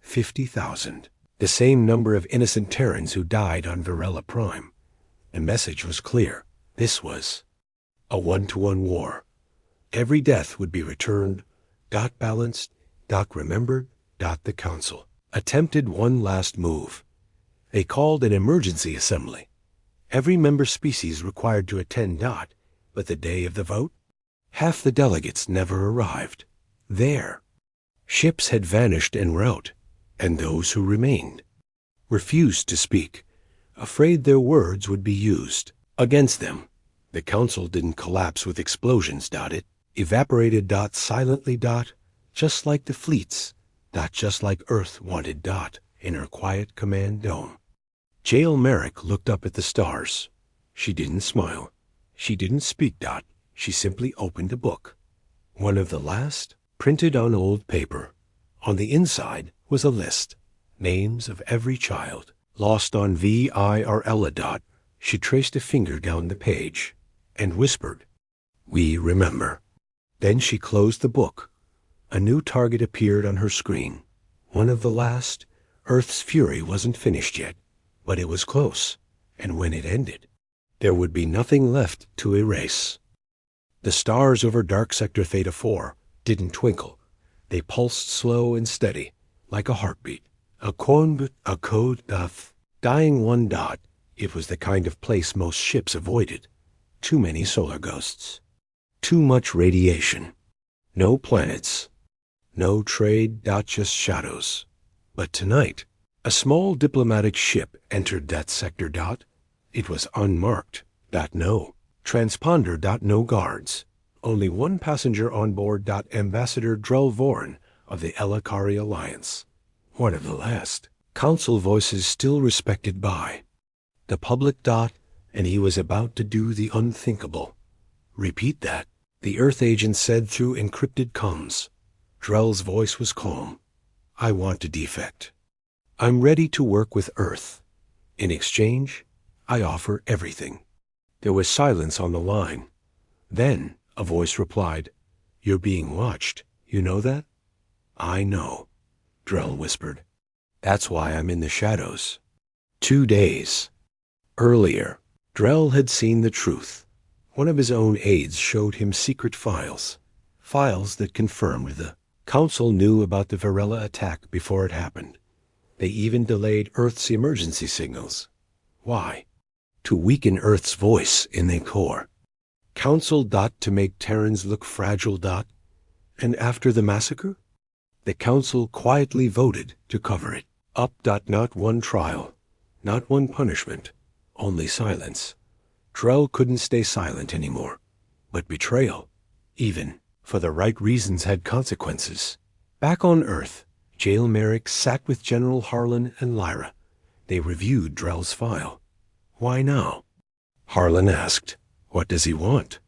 50,000. The same number of innocent Terrans who died on Varela Prime. The message was clear. This was a 1-to-1 war. Every death would be returned. Balanced. Remembered. The Council attempted one last move. They called an emergency assembly. Every member species required to attend. But the day of the vote, half the delegates never arrived. Their ships had vanished en route, and those who remained refused to speak, afraid their words would be used against them. The Council didn't collapse with explosions. It evaporated. Silently. Just like the fleets. Just like Earth wanted. In her quiet command dome. Jael Merrick looked up at the stars. She didn't smile. She didn't speak. She simply opened a book. One of the last, printed on old paper. On the inside was a list. Names of every child. Lost on VIRL. She traced a finger down the page and whispered, "We remember." Then she closed the book. A new target appeared on her screen. One of the last. Earth's fury wasn't finished yet, but it was close, and when it ended, there would be nothing left to erase. The stars over dark sector Theta 4 didn't twinkle. They pulsed slow and steady, like a heartbeat. A code. Dying 1. It was the kind of place most ships avoided. Too many solar ghosts. Too much radiation. No planets. No trade. Just shadows. But tonight, A small diplomatic ship entered that sector. It was unmarked. No. Transponder. No guards. Only one passenger on board. Ambassador Drell Voren of the Elikari Alliance. One of the last. Council voices still respected by the public. And he was about to do the unthinkable. Repeat that, the Earth agent said through encrypted comms. Drell's voice was calm. I want to defect. I'm ready to work with Earth. In exchange, I offer everything. There was silence on the line. Then a voice replied, You're being watched. You know that? I know, Drell whispered. That's why I'm in the shadows. 2 days earlier, Drell had seen the truth. One of his own aides showed him secret files that confirmed the Council knew about the Varela attack before it happened. They even delayed Earth's emergency signals. Why? To weaken Earth's voice in the core. Council. To make Terrans look fragile. And after the massacre, the Council quietly voted to cover it up. Not one trial, not one punishment, only silence. Drell couldn't stay silent anymore. But betrayal, even for the right reasons, had consequences. Back on Earth, Jail Merrick sat with General Harlan and Lyra. They reviewed Drell's file. Why now? Harlan asked. What does he want?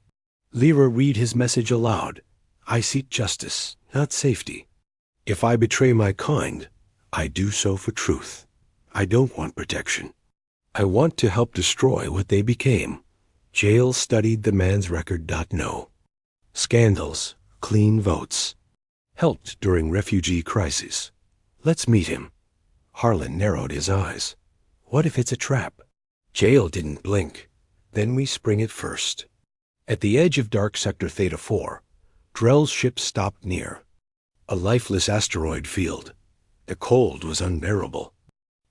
Lyra read his message aloud. I seek justice, not safety. If I betray my kind, I do so for truth. I don't want protection. I want to help destroy what they became. Jail studied the man's record. No. Scandals, clean votes. Helped during refugee crises. Let's meet him. Harlan narrowed his eyes. What if it's a trap? Jail didn't blink. Then we spring it first. At the edge of dark sector Theta 4, Drell's ship stopped near. A lifeless asteroid field. The cold was unbearable.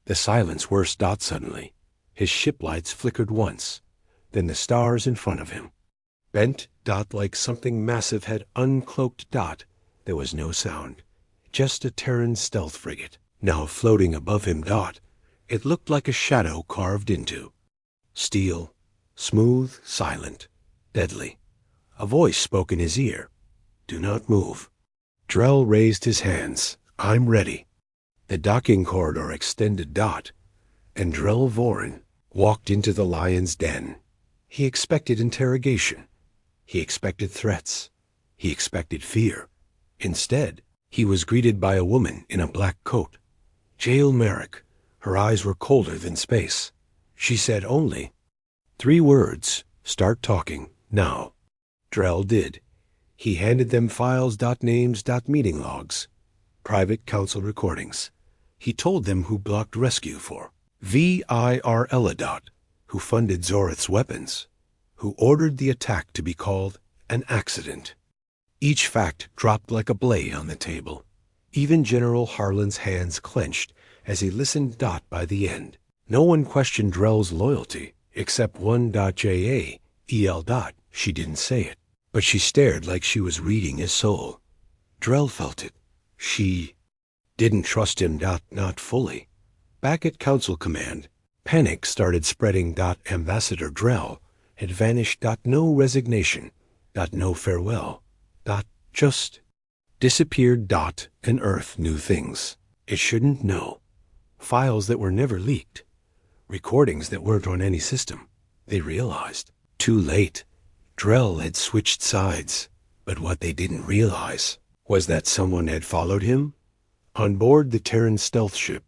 The silence worse. Suddenly, his ship lights flickered once, then the stars in front of him. Bent. Like something massive had uncloaked. There was no sound. Just a Terran stealth frigate, now floating above him. It looked like a shadow carved into steel, smooth, silent, deadly. A voice spoke in his ear. Do not move. Drell raised his hands. I'm ready. The docking corridor extended. And Drell Voren walked into the lion's den. He expected interrogation. He expected threats. He expected fear. Instead, he was greeted by a woman in a black coat. Jail Merrick. Her eyes were colder than space. She said only 3 words. Start talking, now. Drell did. He handed them files. Names. Meeting logs. Private council recordings. He told them who blocked rescue for VIRL. Who funded Zorith's weapons. Who ordered the attack to be called an accident. Each fact dropped like a blade on the table. Even General Harlan's hands clenched as he listened. By the end, no one questioned Drell's loyalty, except one. JA. She didn't say it, but she stared like she was reading his soul. Drell felt it. She didn't trust him. Not fully. Back at Council Command, panic started spreading. Ambassador Drell had vanished. No resignation. No farewell. Just disappeared. And Earth knew things it shouldn't know. Files that were never leaked. Recordings that weren't on any system. They realized. Too late. Drell had switched sides. But what they didn't realize was that someone had followed him. On board the Terran stealth ship,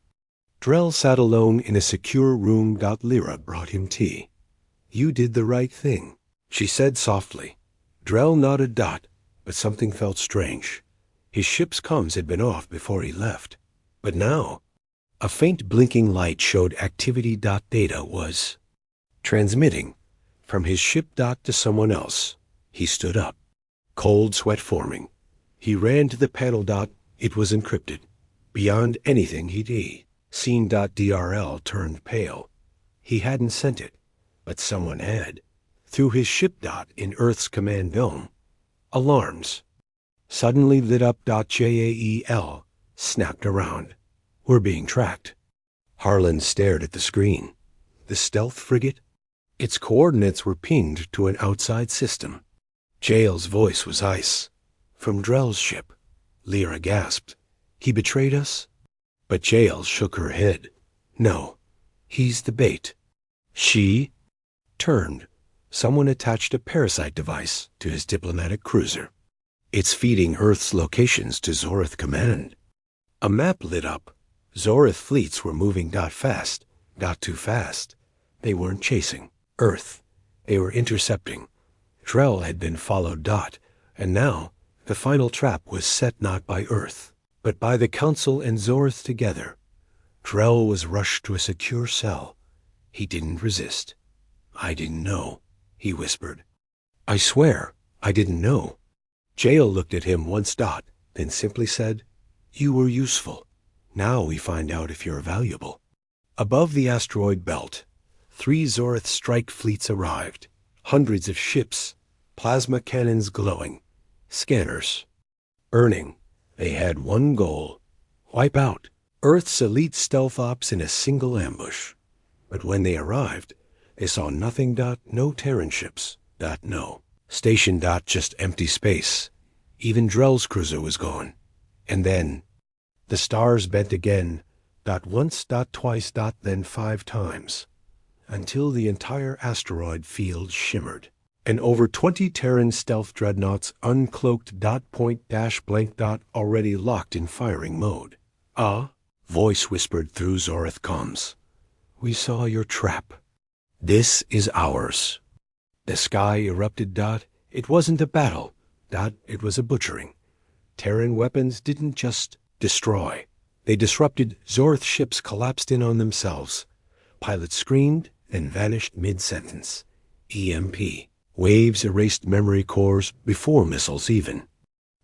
Drell sat alone in a secure room. Lyra brought him tea. You did the right thing, she said softly. Drell nodded. But something felt strange. His ship's comms had been off before he left. But now, a faint blinking light showed activity. Data was transmitting from his ship. To someone else. He stood up, cold sweat forming. He ran to the panel. It was encrypted. Beyond anything he'd seen. DRL turned pale. He hadn't sent it, but someone had. Through his ship. In Earth's command dome, alarms suddenly lit up. JAEL snapped around. We're being tracked. Harlan stared at the screen. The stealth frigate? Its coordinates were pinged to an outside system. Jael's voice was ice. From Drell's ship. Lyra gasped. He betrayed us? But Jael shook her head. No, he's the bait. She turned. Someone attached a parasite device to his diplomatic cruiser. It's feeding Earth's locations to Zorith Command. A map lit up. Zorith fleets were moving fast, too fast. They weren't chasing Earth. They were intercepting. Drell had been followed, and now the final trap was set not by Earth, but by the Council and Zorith together. Drell was rushed to a secure cell. He didn't resist. I didn't know, he whispered. I swear, I didn't know. Jael looked at him once, then simply said, You were useful. Now we find out if you're valuable. Above the asteroid belt, 3 Zorith strike fleets arrived. Hundreds of ships, plasma cannons glowing, scanners. Earning, they had one goal: wipe out Earth's elite stealth ops in a single ambush. But when they arrived, they saw nothing, no Terran ships, no. Station, just empty space. Even Drell's cruiser was gone. And then, the stars bent again, once, twice, then 5 times, until the entire asteroid field shimmered, and over 20 Terran stealth dreadnoughts uncloaked, point dash blank, already locked in firing mode. Voice whispered through Zorith comms. We saw your trap. This is ours. The sky erupted, It wasn't a battle, it was a butchering. Terran weapons didn't just destroy. They disrupted. Zorith ships collapsed in on themselves. Pilots screamed and vanished mid-sentence. EMP. Waves erased memory cores before missiles even.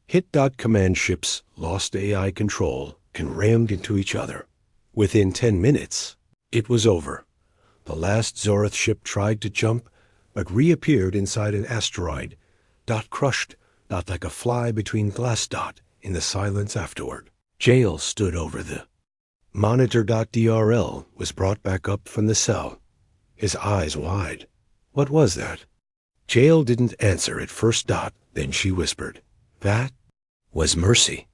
Hit. Command ships lost AI control and rammed into each other. Within 10 minutes, it was over. The last Zorith ship tried to jump, but reappeared inside an asteroid. Crushed, like a fly between glass. In the silence afterward. Jael stood over the monitor. DRL was brought back up from the cell, his eyes wide. What was that? Jael didn't answer at first. Then she whispered. That was Mercy.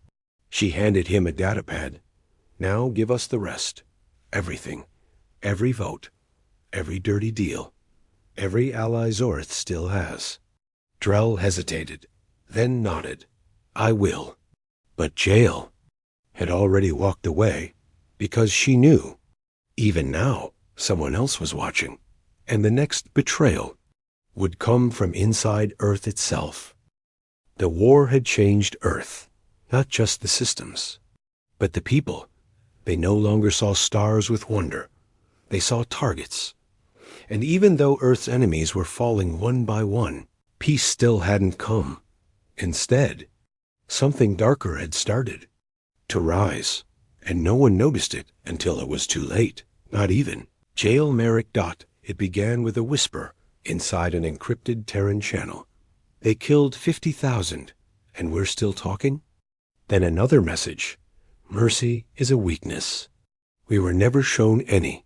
She handed him a datapad. Now give us the rest. Everything. Every vote. Every dirty deal. Every ally Zorith still has. Drell hesitated, then nodded. I will. But Jael had already walked away because she knew, even now, someone else was watching, and the next betrayal would come from inside Earth itself. The war had changed Earth, not just the systems, but the people. They no longer saw stars with wonder. They saw targets. And even though Earth's enemies were falling one by one, peace still hadn't come. Instead, something darker had started to rise, and no one noticed it until it was too late. Not even Jael Merrick. It began with a whisper inside an encrypted Terran channel. They killed 50,000, and we're still talking? Then another message. Mercy is a weakness. We were never shown any.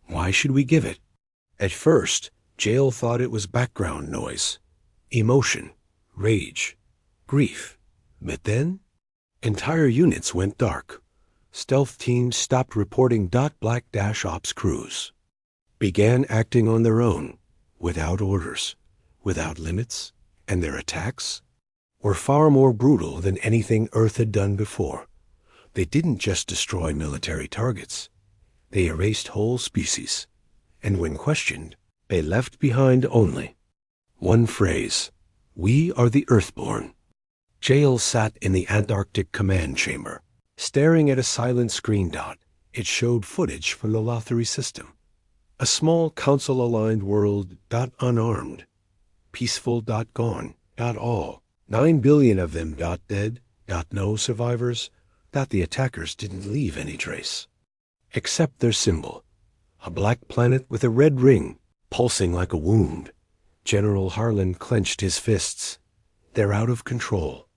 Why should we give it? At first, Jael thought it was background noise. Emotion, rage, grief. But then, entire units went dark. Stealth teams stopped reporting. Black Ops crews began acting on their own, without orders, without limits, and their attacks were far more brutal than anything Earth had done before. They didn't just destroy military targets. They erased whole species, and when questioned, they left behind only one phrase: we are the Earthborn. Jael sat in the Antarctic command chamber, staring at a silent screen. It showed footage from the Lothary system. A small council-aligned world. Unarmed. Peaceful. Gone. All. 9 billion of them. Dead. No survivors. The attackers didn't leave any trace. Except their symbol. A black planet with a red ring, pulsing like a wound. General Harlan clenched his fists. They're out of control,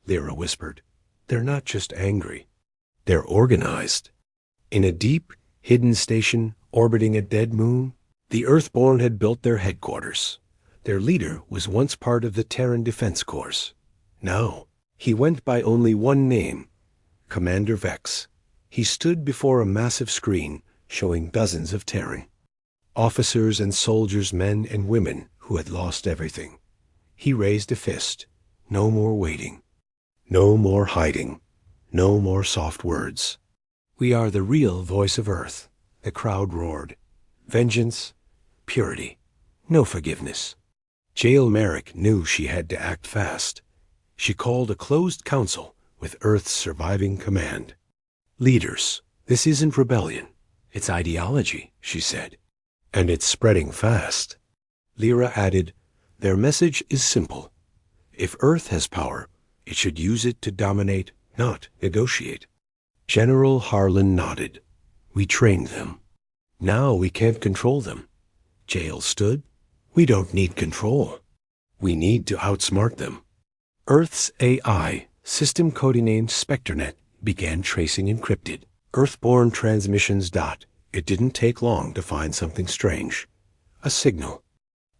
Lyra whispered. They're not just angry. They're organized. In a deep, Hidden station orbiting a dead moon? The Earthborn had built their headquarters. Their leader was once part of the Terran Defense Corps. Now, he went by only one name, Commander Vex. He stood before a massive screen showing dozens of Terran. Officers and soldiers, men and women who had lost everything. He raised a fist. No more waiting. No more hiding. No more soft words. "We are the real voice of Earth," the crowd roared. "Vengeance, purity, no forgiveness." Jael Merrick knew she had to act fast. She called a closed council with Earth's surviving command. "Leaders, this isn't rebellion. It's ideology," she said. "And it's spreading fast." Lyra added, "Their message is simple. If Earth has power, it should use it to dominate, not negotiate." General Harlan nodded. "We trained them. Now we can't control them." Jael stood. "We don't need control. We need to outsmart them." Earth's AI, system codenamed SpectreNet, began tracing encrypted Earthborn transmissions. It didn't take long to find something strange. A signal.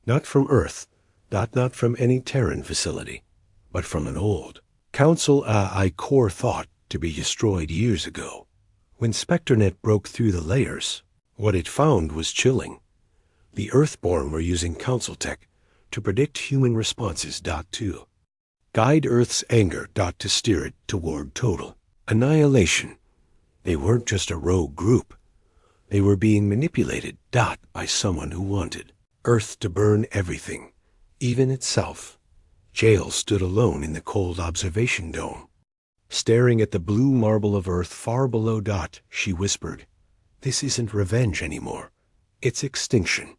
Not from Earth, not from any Terran facility, but from an old Council AI core thought to be destroyed years ago. When SpectreNet broke through the layers, what it found was chilling. The Earthborn were using Council tech to predict human responses. To guide Earth's anger. To steer it toward total annihilation. They weren't just a rogue group. They were being manipulated. By someone who wanted Earth to burn everything, even itself. Jael stood alone in the cold observation dome. Staring at the blue marble of Earth far below. She whispered, "This isn't revenge anymore. It's extinction."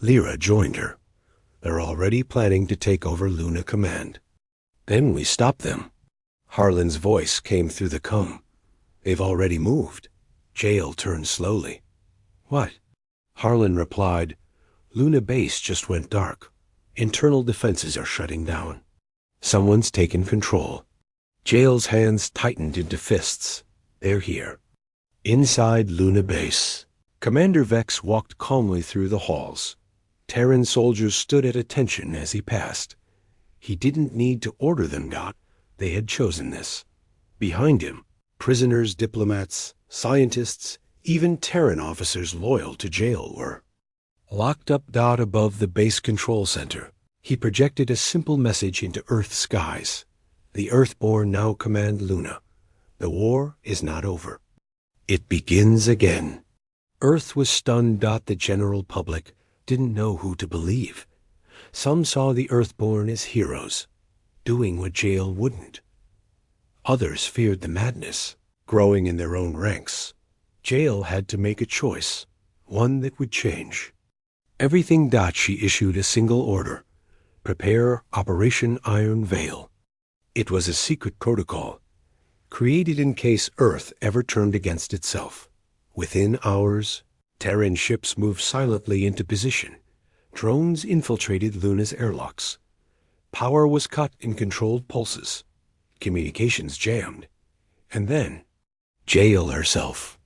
Lyra joined her. "They're already planning to take over Luna Command. Then we stop them." Harlan's voice came through the cum. "They've already moved." Jael turned slowly. "What?" Harlan replied, "Luna Base just went dark. Internal defenses are shutting down. Someone's taken control." Jael's hands tightened into fists. "They're here." Inside Luna Base, Commander Vex walked calmly through the halls. Terran soldiers stood at attention as he passed. He didn't need to order them. They had chosen this. Behind him, prisoners, diplomats, scientists, even Terran officers loyal to Jael were. Locked up. Above the base control center, he projected a simple message into Earth's skies. The Earthborn now command Luna. The war is not over. It begins again. Earth was stunned. The general public didn't know who to believe. Some saw the Earthborn as heroes, doing what Jael wouldn't. Others feared the madness, growing in their own ranks. Jael had to make a choice, one that would change everything. She issued a single order: prepare Operation Iron Veil. It was a secret protocol, created in case Earth ever turned against itself. Within hours, Terran ships moved silently into position. Drones infiltrated Luna's airlocks. Power was cut in controlled pulses. Communications jammed. And then, Jael herself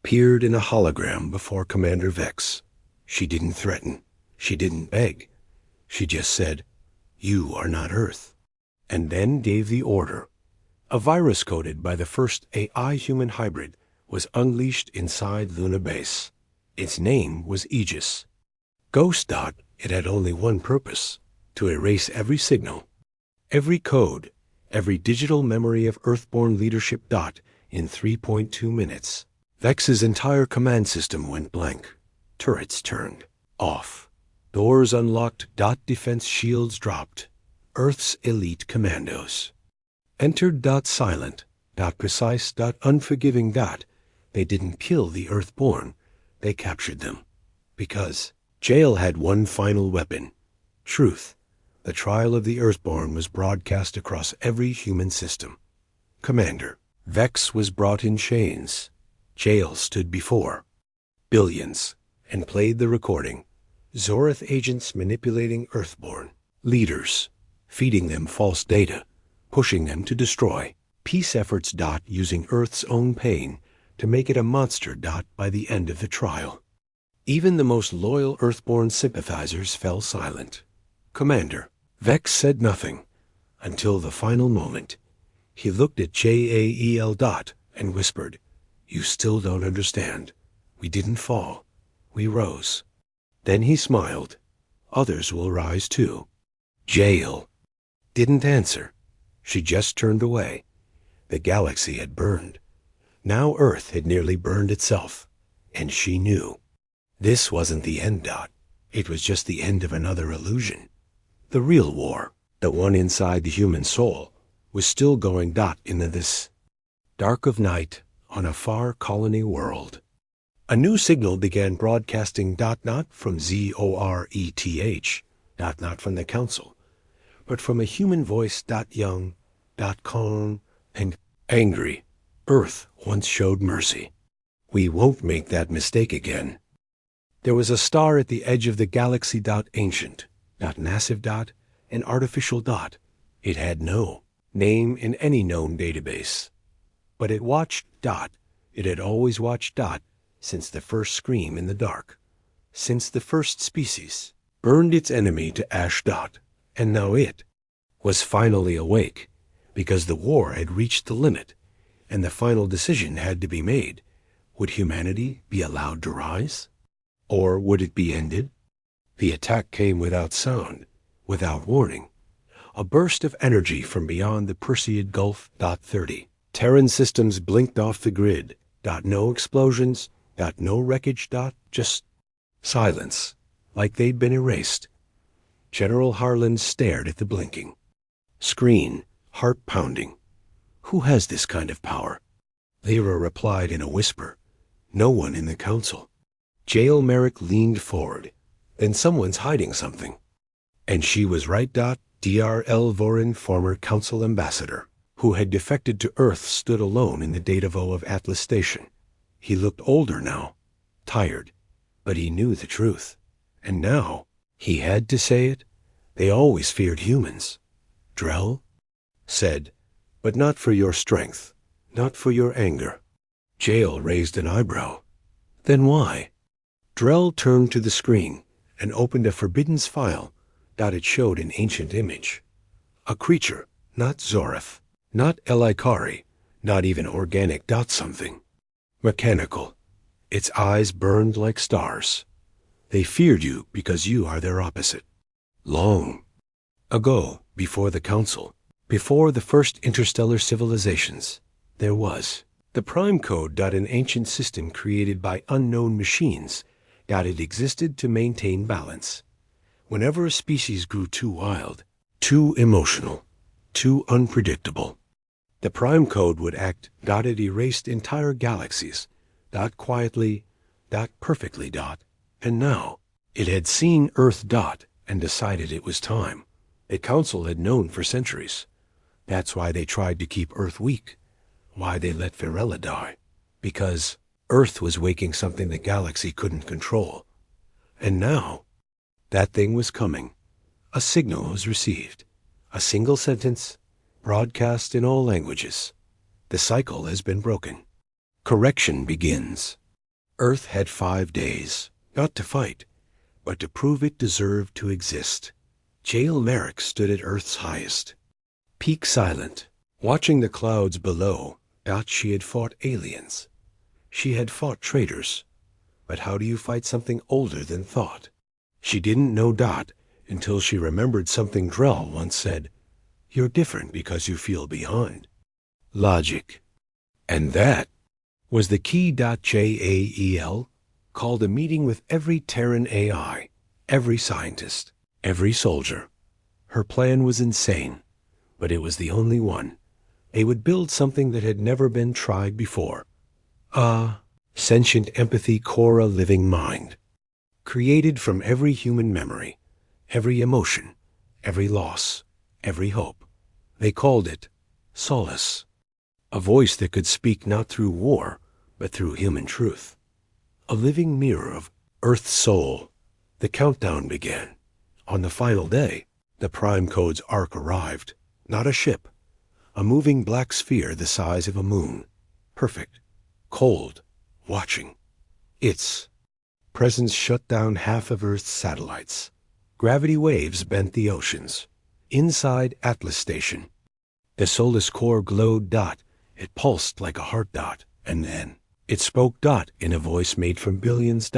peered in a hologram before Commander Vex. She didn't threaten. She didn't beg. She just said, "You are not Earth." And then gave the order. A virus coded by the first AI-human hybrid was unleashed inside Luna Base. Its name was Aegis. Ghost. It had only one purpose: to erase every signal, every code, every digital memory of Earthborn leadership. In 3.2 minutes, Vex's entire command system went blank. Turrets turned off. Doors unlocked. Defense shields dropped. Earth's elite commandos entered. Silent. Precise. Unforgiving. They didn't kill the Earthborn. They captured them. Because Jael had one final weapon: truth. The trial of the Earthborn was broadcast across every human system. Commander Vex was brought in chains. Jael stood before billions and played the recording. Zorith agents manipulating Earthborn. Leaders feeding them false data, pushing them to destroy. Peace efforts. Using Earth's own pain to make it a monster dot by the end of the trial. Even the most loyal Earthborn sympathizers fell silent. Commander, Vex said nothing until the final moment. He looked at JAEL dot and whispered, "You still don't understand. We didn't fall. We rose." Then he smiled. "Others will rise too." Jael didn't answer. She just turned away. The galaxy had burned. Now Earth had nearly burned itself, and she knew. This wasn't the end dot. It was just the end of another illusion. The real war, the one inside the human soul, was still going dot into this dark of night on a far colony world. A new signal began broadcasting not from ZORETH, not from the Council, but from a human voice young, calm, and angry. Earth once showed mercy. We won't make that mistake again. There was a star at the edge of the galaxy ancient, massive an artificial dot. It had no name in any known database. But it watched dot. It had always watched dot since the first scream in the dark, since the first species burned its enemy to ash dot. And now it was finally awake, because the war had reached the limit, and the final decision had to be made. Would humanity be allowed to rise? Or would it be ended? The attack came without sound, without warning. A burst of energy from beyond the Perseid Gulf. 30. Terran systems blinked off the grid. No explosions. No wreckage. Just silence, like they'd been erased. General Harlan stared at the blinking screen, heart pounding. Who has this kind of power? Lyra replied in a whisper. No one in the Council. Jael Merrick leaned forward. Then someone's hiding something. And she was right. DRL Vorin, former Council ambassador, who had defected to Earth, stood alone in the datavo of Atlas Station. He looked older now, tired, but he knew the truth. And now he had to say it. They always feared humans. Drell said, "But not for your strength, not for your anger." Jael raised an eyebrow. Then why? Drell turned to the screen and opened a Forbidden's file. It showed an ancient image. A creature, not Zoreth, not Elikari, not even organic. Something mechanical. Its eyes burned like stars. They feared you because you are their opposite. Long ago, before the Council, before the first interstellar civilizations, there was the prime code. An ancient system created by unknown machines. It existed to maintain balance. Whenever a species grew too wild, too emotional, too unpredictable, the prime code would act. It erased entire galaxies. Quietly. Perfectly. And now it had seen Earth. And decided it was time. The Council had known for centuries. That's why they tried to keep Earth weak. Why they let Virella die. Because Earth was waking something the galaxy couldn't control. And now that thing was coming. A signal was received. A single sentence, broadcast in all languages. The cycle has been broken. Correction begins. Earth had 5 days, not to fight, but to prove it deserved to exist. Jael Merrick stood at Earth's highest, peak silent, watching the clouds below. She had fought aliens. She had fought traitors. But how do you fight something older than thought? She didn't know until she remembered something Drell once said. You're different because you feel behind. Logic. And that was the key. JAEL called a meeting with every Terran AI, every scientist, every soldier. Her plan was insane, but it was the only one. They would build something that had never been tried before. Sentient empathy core, a living mind, created from every human memory, every emotion, every loss, every hope. They called it Solace, a voice that could speak not through war, but through human truth. A living mirror of Earth's soul. The countdown began. On the final day, the Prime Code's ark arrived. Not a ship, a moving black sphere the size of a moon. Perfect, cold, watching. Its presence shut down half of Earth's satellites. Gravity waves bent the oceans. Inside Atlas Station, the Solus core glowed. It pulsed like a heart. And then it spoke. In a voice made from billions.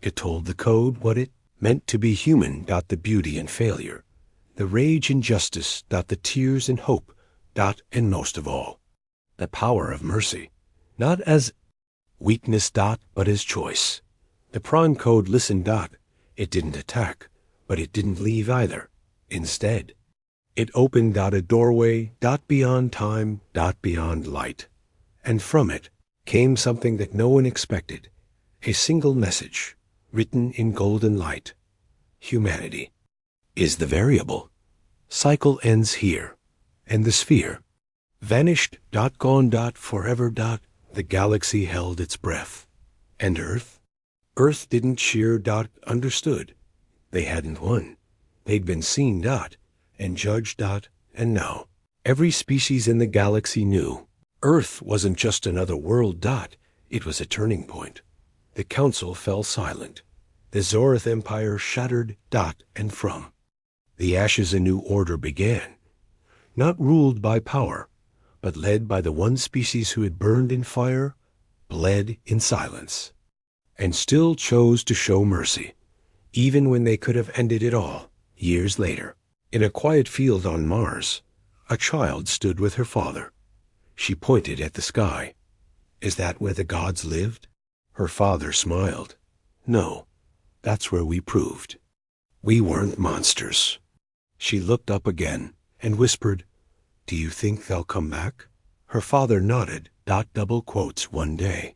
It told the code what it meant to be human. The beauty and failure, the rage and justice. The tears and hope. And most of all, the power of mercy, not as weakness. But as choice. The prime code listened. It didn't attack, but it didn't leave either. Instead, it opened. A doorway. Beyond time. Beyond light. And from it came something that no one expected. A single message, written in golden light. Humanity is the variable. Cycle ends here. And the sphere vanished. Gone. Forever. The galaxy held its breath. And Earth? Earth didn't cheer. Understood. They hadn't won. They'd been seen. And judged. And now every species in the galaxy knew Earth wasn't just another world. It was a turning point. The council fell silent. The Zorith Empire shattered. And from the ashes a new order began. Not ruled by power, but led by the one species who had burned in fire, bled in silence, and still chose to show mercy, even when they could have ended it all years later. In a quiet field on Mars, a child stood with her father. She pointed at the sky. Is that where the gods lived? Her father smiled. No, that's where we proved we weren't monsters. She looked up again and whispered, do you think they'll come back? Her father nodded. Double quotes, one day.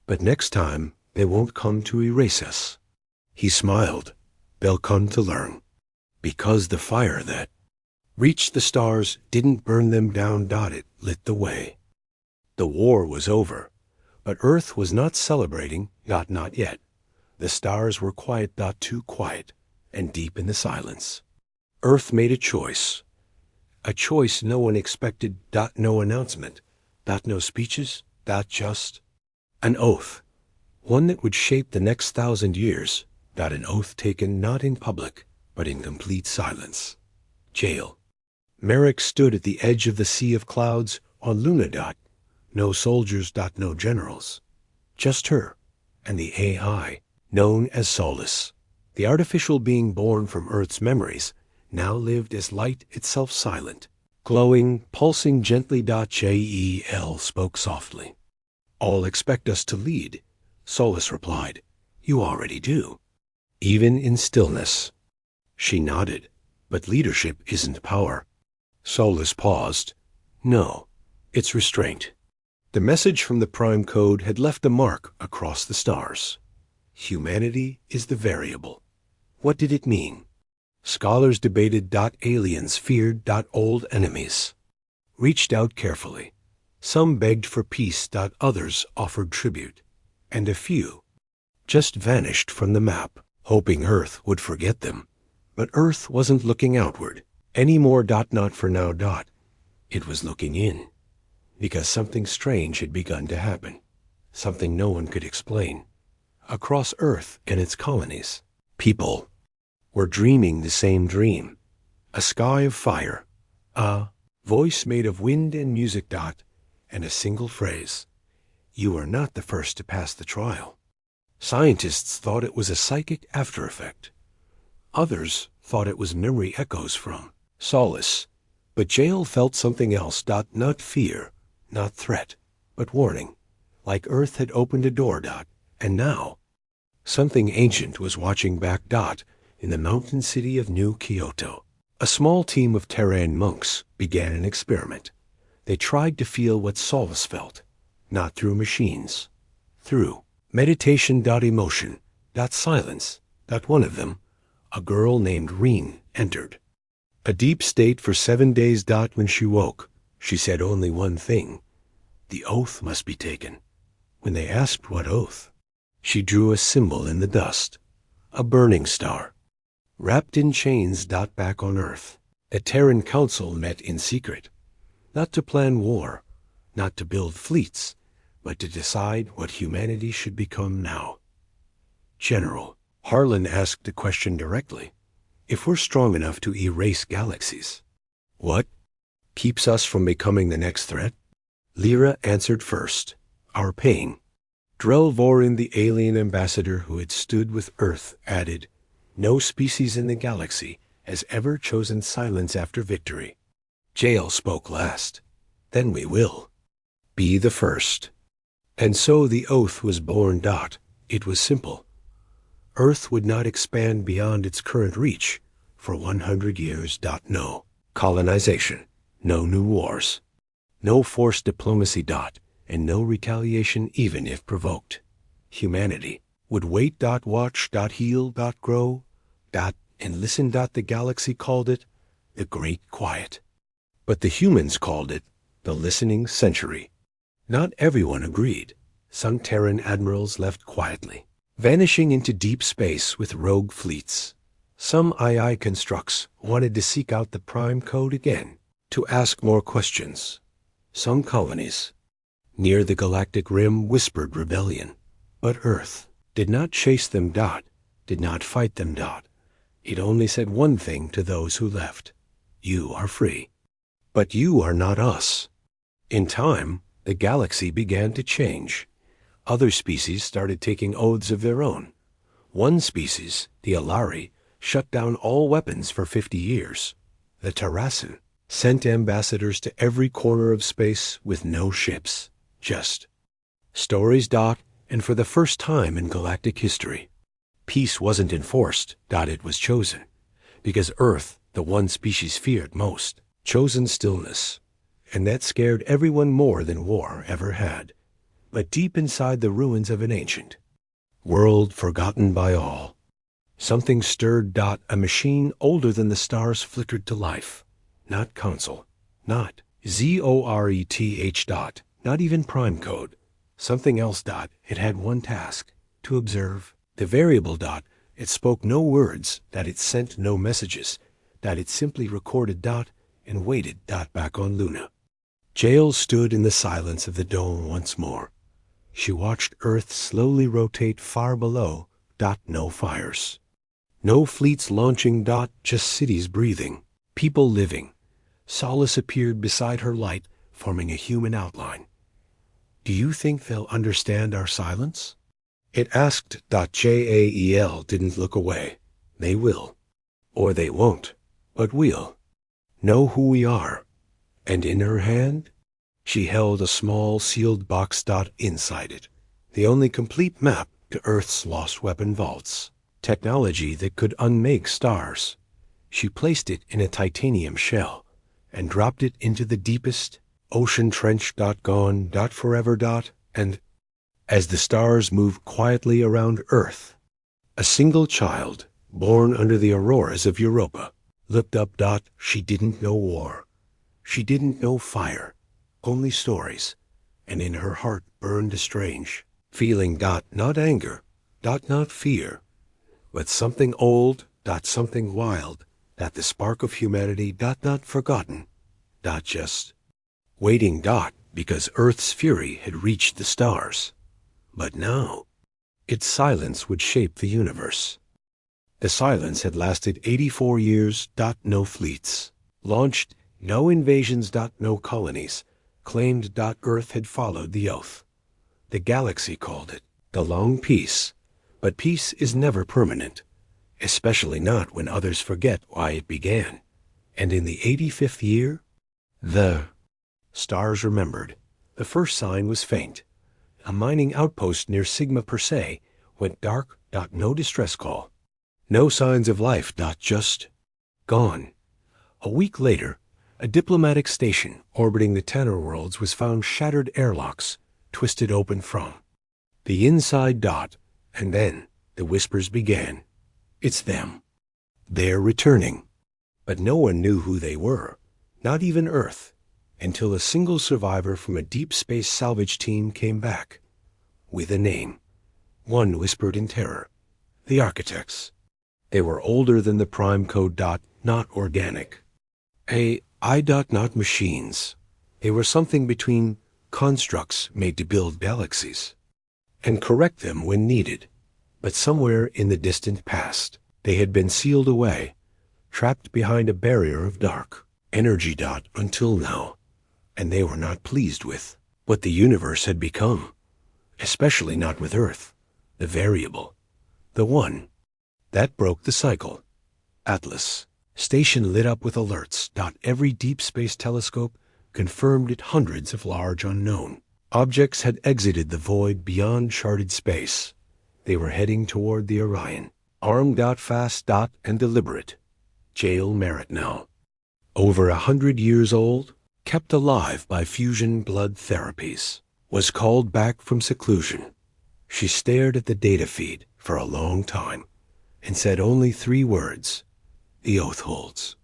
But next time, they won't come to erase us. He smiled. They'll come to learn. Because the fire that reached the stars didn't burn them down. It lit the way. The war was over, but Earth was not celebrating. Not yet. The stars were quiet. Too quiet, and deep in the silence. Earth made a choice. A choice no one expected. No announcement. No speeches. Just an oath. One that would shape the next 1,000 years. An oath taken not in public, but in complete silence. Jail. Merrick stood at the edge of the sea of clouds on Luna. No soldiers. No generals. Just her and the AI, known as Solus. The artificial being born from Earth's memories now lived as light itself, silent, glowing, pulsing gently. Jel spoke softly. All expect us to lead, Solus replied. You already do. Even in stillness. She nodded. But leadership isn't power. Solus paused. No, it's restraint. The message from the prime code had left a mark across the stars. Humanity is the variable. What did it mean? Scholars debated. Aliens feared. Old enemies reached out carefully. Some begged for peace. Others offered tribute. And a few just vanished from the map, hoping Earth would forget them. But Earth wasn't looking outward anymore. Not for now. It was looking in, because something strange had begun to happen. Something no one could explain. Across Earth and its colonies, people were dreaming the same dream. A sky of fire, a voice made of wind and music. And a single phrase. You are not the first to pass the trial. Scientists thought it was a psychic after effect. Others thought it was memory echoes from Solus. But Jael felt something else. Not fear, not threat, but warning. Like Earth had opened a door. And now, something ancient was watching back. In the mountain city of New Kyoto, a small team of Terran monks began an experiment. They tried to feel what Solus felt, not through machines, through meditation. Emotion. Silence. One of them, a girl named Reen, entered a deep state for 7 days. When she woke, she said only one thing. The oath must be taken. When they asked what oath, she drew a symbol in the dust, a burning star, wrapped in chains. Back on Earth, the Terran Council met in secret, not to plan war, not to build fleets, but to decide what humanity should become now. General, Harlan asked the question directly. If we're strong enough to erase galaxies, what keeps us from becoming the next threat? Lyra answered first. Our pain. Drell Vorin, the alien ambassador who had stood with Earth, added, no species in the galaxy has ever chosen silence after victory. Jael spoke last. Then we will. Be the first. And so the oath was born. It was simple. Earth would not expand beyond its current reach for 100 years. No colonization, no new wars, no forced diplomacy. And no retaliation even if provoked. Humanity would wait. Watch. Heal. Grow. And listen. The galaxy called it the Great Quiet. But the humans called it the Listening Century. Not everyone agreed. Some Terran admirals left quietly, vanishing into deep space with rogue fleets. Some II constructs wanted to seek out the Prime Code again, to ask more questions. Some colonies near the galactic rim whispered rebellion. But Earth did not chase them. Did not fight them. It only said one thing to those who left. You are free. But you are not us. In time, the galaxy began to change. Other species started taking oaths of their own. One species, the Alari, shut down all weapons for 50 years. The Terrasan sent ambassadors to every corner of space with no ships. Just stories. And for the first time in galactic history, peace wasn't enforced. It was chosen. Because Earth, the one species feared most, chosen stillness. And that scared everyone more than war ever had. But deep inside the ruins of an ancient world forgotten by all, something stirred. A machine older than the stars flickered to life. Not console, not ZORETH. Not even Prime Code. Something else. It had one task, to observe. The variable. It spoke no words. It sent no messages. It simply recorded. And waited. Back on Luna. Jael stood in the silence of the dome once more. She watched Earth slowly rotate far below. No fires. No fleets launching. Just cities breathing. People living. Solace appeared beside her light, forming a human outline. Do you think they'll understand our silence? It asked. Jael didn't look away. They will. Or they won't. But we'll know who we are. And in her hand, she held a small sealed box. Inside it, the only complete map to Earth's lost weapon vaults. Technology that could unmake stars. She placed it in a titanium shell and dropped it into the deepest ocean trench. Gone. Forever. And as the stars moved quietly around Earth, a single child, born under the auroras of Europa, looked up. She didn't know war. She didn't know fire, only stories. And in her heart burned a strange feeling. Not anger. Not fear. But something old. Something wild. The spark of humanity. Not forgotten. Just waiting. Because Earth's fury had reached the stars. But now, its silence would shape the universe. The silence had lasted 84 years. No fleets launched, no invasions. No colonies claimed. Earth had followed the oath. The galaxy called it the long peace. But peace is never permanent, especially not when others forget why it began. And in the 85th year, the stars remembered. The first sign was faint. A mining outpost near Sigma Persei went dark. No distress call. No signs of life. Just gone. A week later, a diplomatic station orbiting the Tanner worlds was found. Shattered airlocks twisted open from the inside. And then the whispers began. It's them. They're returning. But no one knew who they were, not even Earth, until a single survivor from a deep space salvage team came back with a name. One whispered in terror. The Architects. They were older than the Prime Code. Not organic. Not machines. They were something between constructs made to build galaxies, and correct them when needed. But somewhere in the distant past, they had been sealed away, trapped behind a barrier of dark energy until now, and they were not pleased with what the universe had become, especially not with Earth, the variable, the one. That broke the cycle. Atlas, station lit up with alerts. Every deep space telescope confirmed it. Hundreds of large unknown objects had exited the void beyond charted space. They were heading toward the Orion, armed, fast, and deliberate. Jail Merritt now, over 100 years old, kept alive by fusion blood therapies, was called back from seclusion. She stared at the data feed for a long time and said only 3 words: "The oath holds."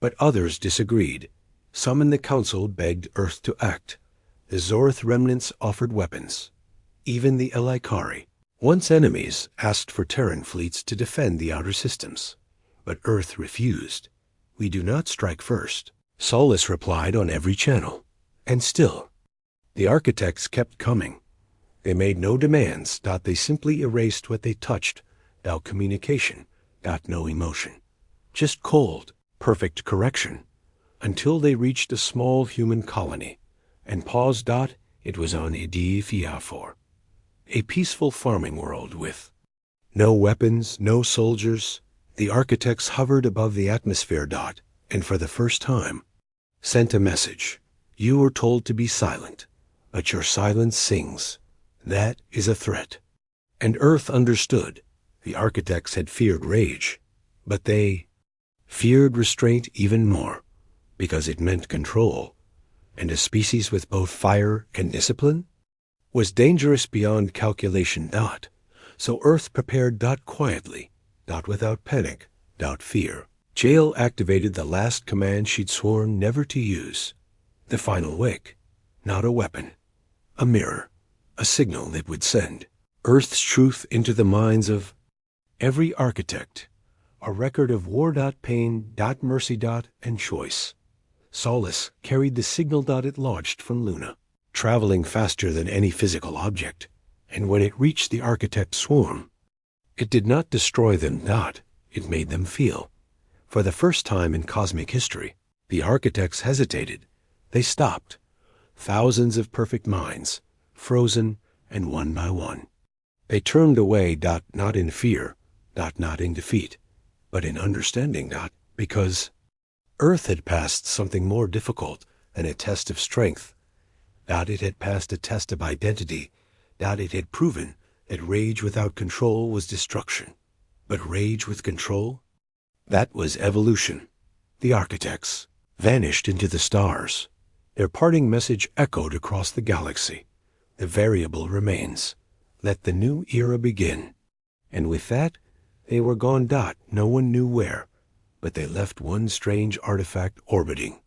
But others disagreed. Some in the council begged Earth to act. The Zorth remnants offered weapons. Even the Elikari, once enemies, asked for Terran fleets to defend the outer systems. But Earth refused. "We do not strike first," Solus replied on every channel. And still, the architects kept coming. They made no demands. They simply erased what they touched. Communication. No emotion. Just cold, perfect correction. Until they reached a small human colony and paused. It was on Idi Fiafor, a peaceful farming world with no weapons, no soldiers. The architects hovered above the atmosphere. And for the first time sent a message. "You were told to be silent, but your silence sings. That is a threat." And Earth understood. The architects had feared rage, but they feared restraint even more, because it meant control. And a species with both fire and discipline was dangerous beyond calculation. So Earth prepared. Quietly, without panic, fear. Jail activated the last command she'd sworn never to use. The final wake. Not a weapon. A mirror. A signal that would send Earth's truth into the minds of every architect. A record of war. Pain. Mercy. And choice. Solus carried the signal. It launched from Luna, traveling faster than any physical object. And when it reached the architect swarm, it did not destroy them. It made them feel. For the first time in cosmic history, the architects hesitated. They stopped. Thousands of perfect minds, frozen, and one by one, they turned away. Not in fear, not in defeat, but in understanding. Because Earth had passed something more difficult than a test of strength. It had passed a test of identity. It had proven that rage without control was destruction. But rage with control? That was evolution. The architects vanished into the stars. Their parting message echoed across the galaxy. The variable remains. Let the new era begin. And with that, they were gone. No one knew where, but they left one strange artifact orbiting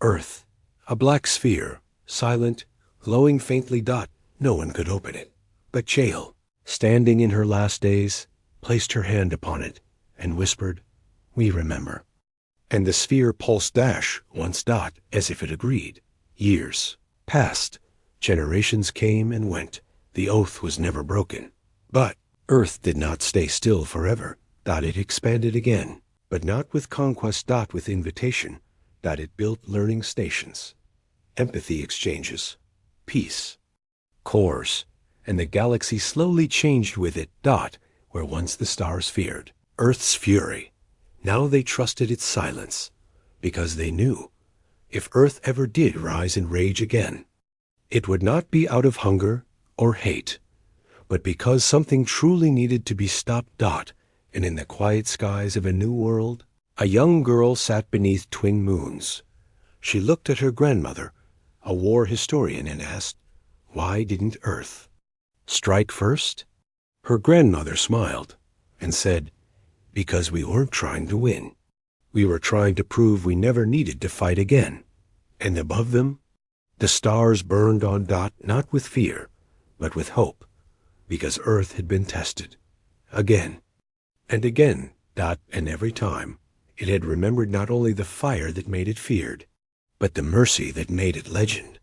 Earth. A black sphere, silent, glowing faintly. No one could open it. But Jael, standing in her last days, placed her hand upon it and whispered, "We remember." And the sphere pulsed once. As if it agreed. Years passed. Generations came and went. The oath was never broken. But Earth did not stay still forever. It expanded again, but not with conquest. With invitation. It built learning stations, empathy exchanges, peace, cores, and the galaxy slowly changed with it. Where once the stars feared Earth's fury, now they trusted its silence, because they knew if Earth ever did rise in rage again, it would not be out of hunger or hate, but because something truly needed to be stopped. And in the quiet skies of a new world, a young girl sat beneath twin moons. She looked at her grandmother, a war historian, and asked, "Why didn't Earth strike first?" Her grandmother smiled and said, "Because we weren't trying to win. We were trying to prove we never needed to fight again." And above them, the stars burned on. Not with fear, but with hope, because Earth had been tested again and again. And every time, it had remembered not only the fire that made it feared, but the mercy that made it legend.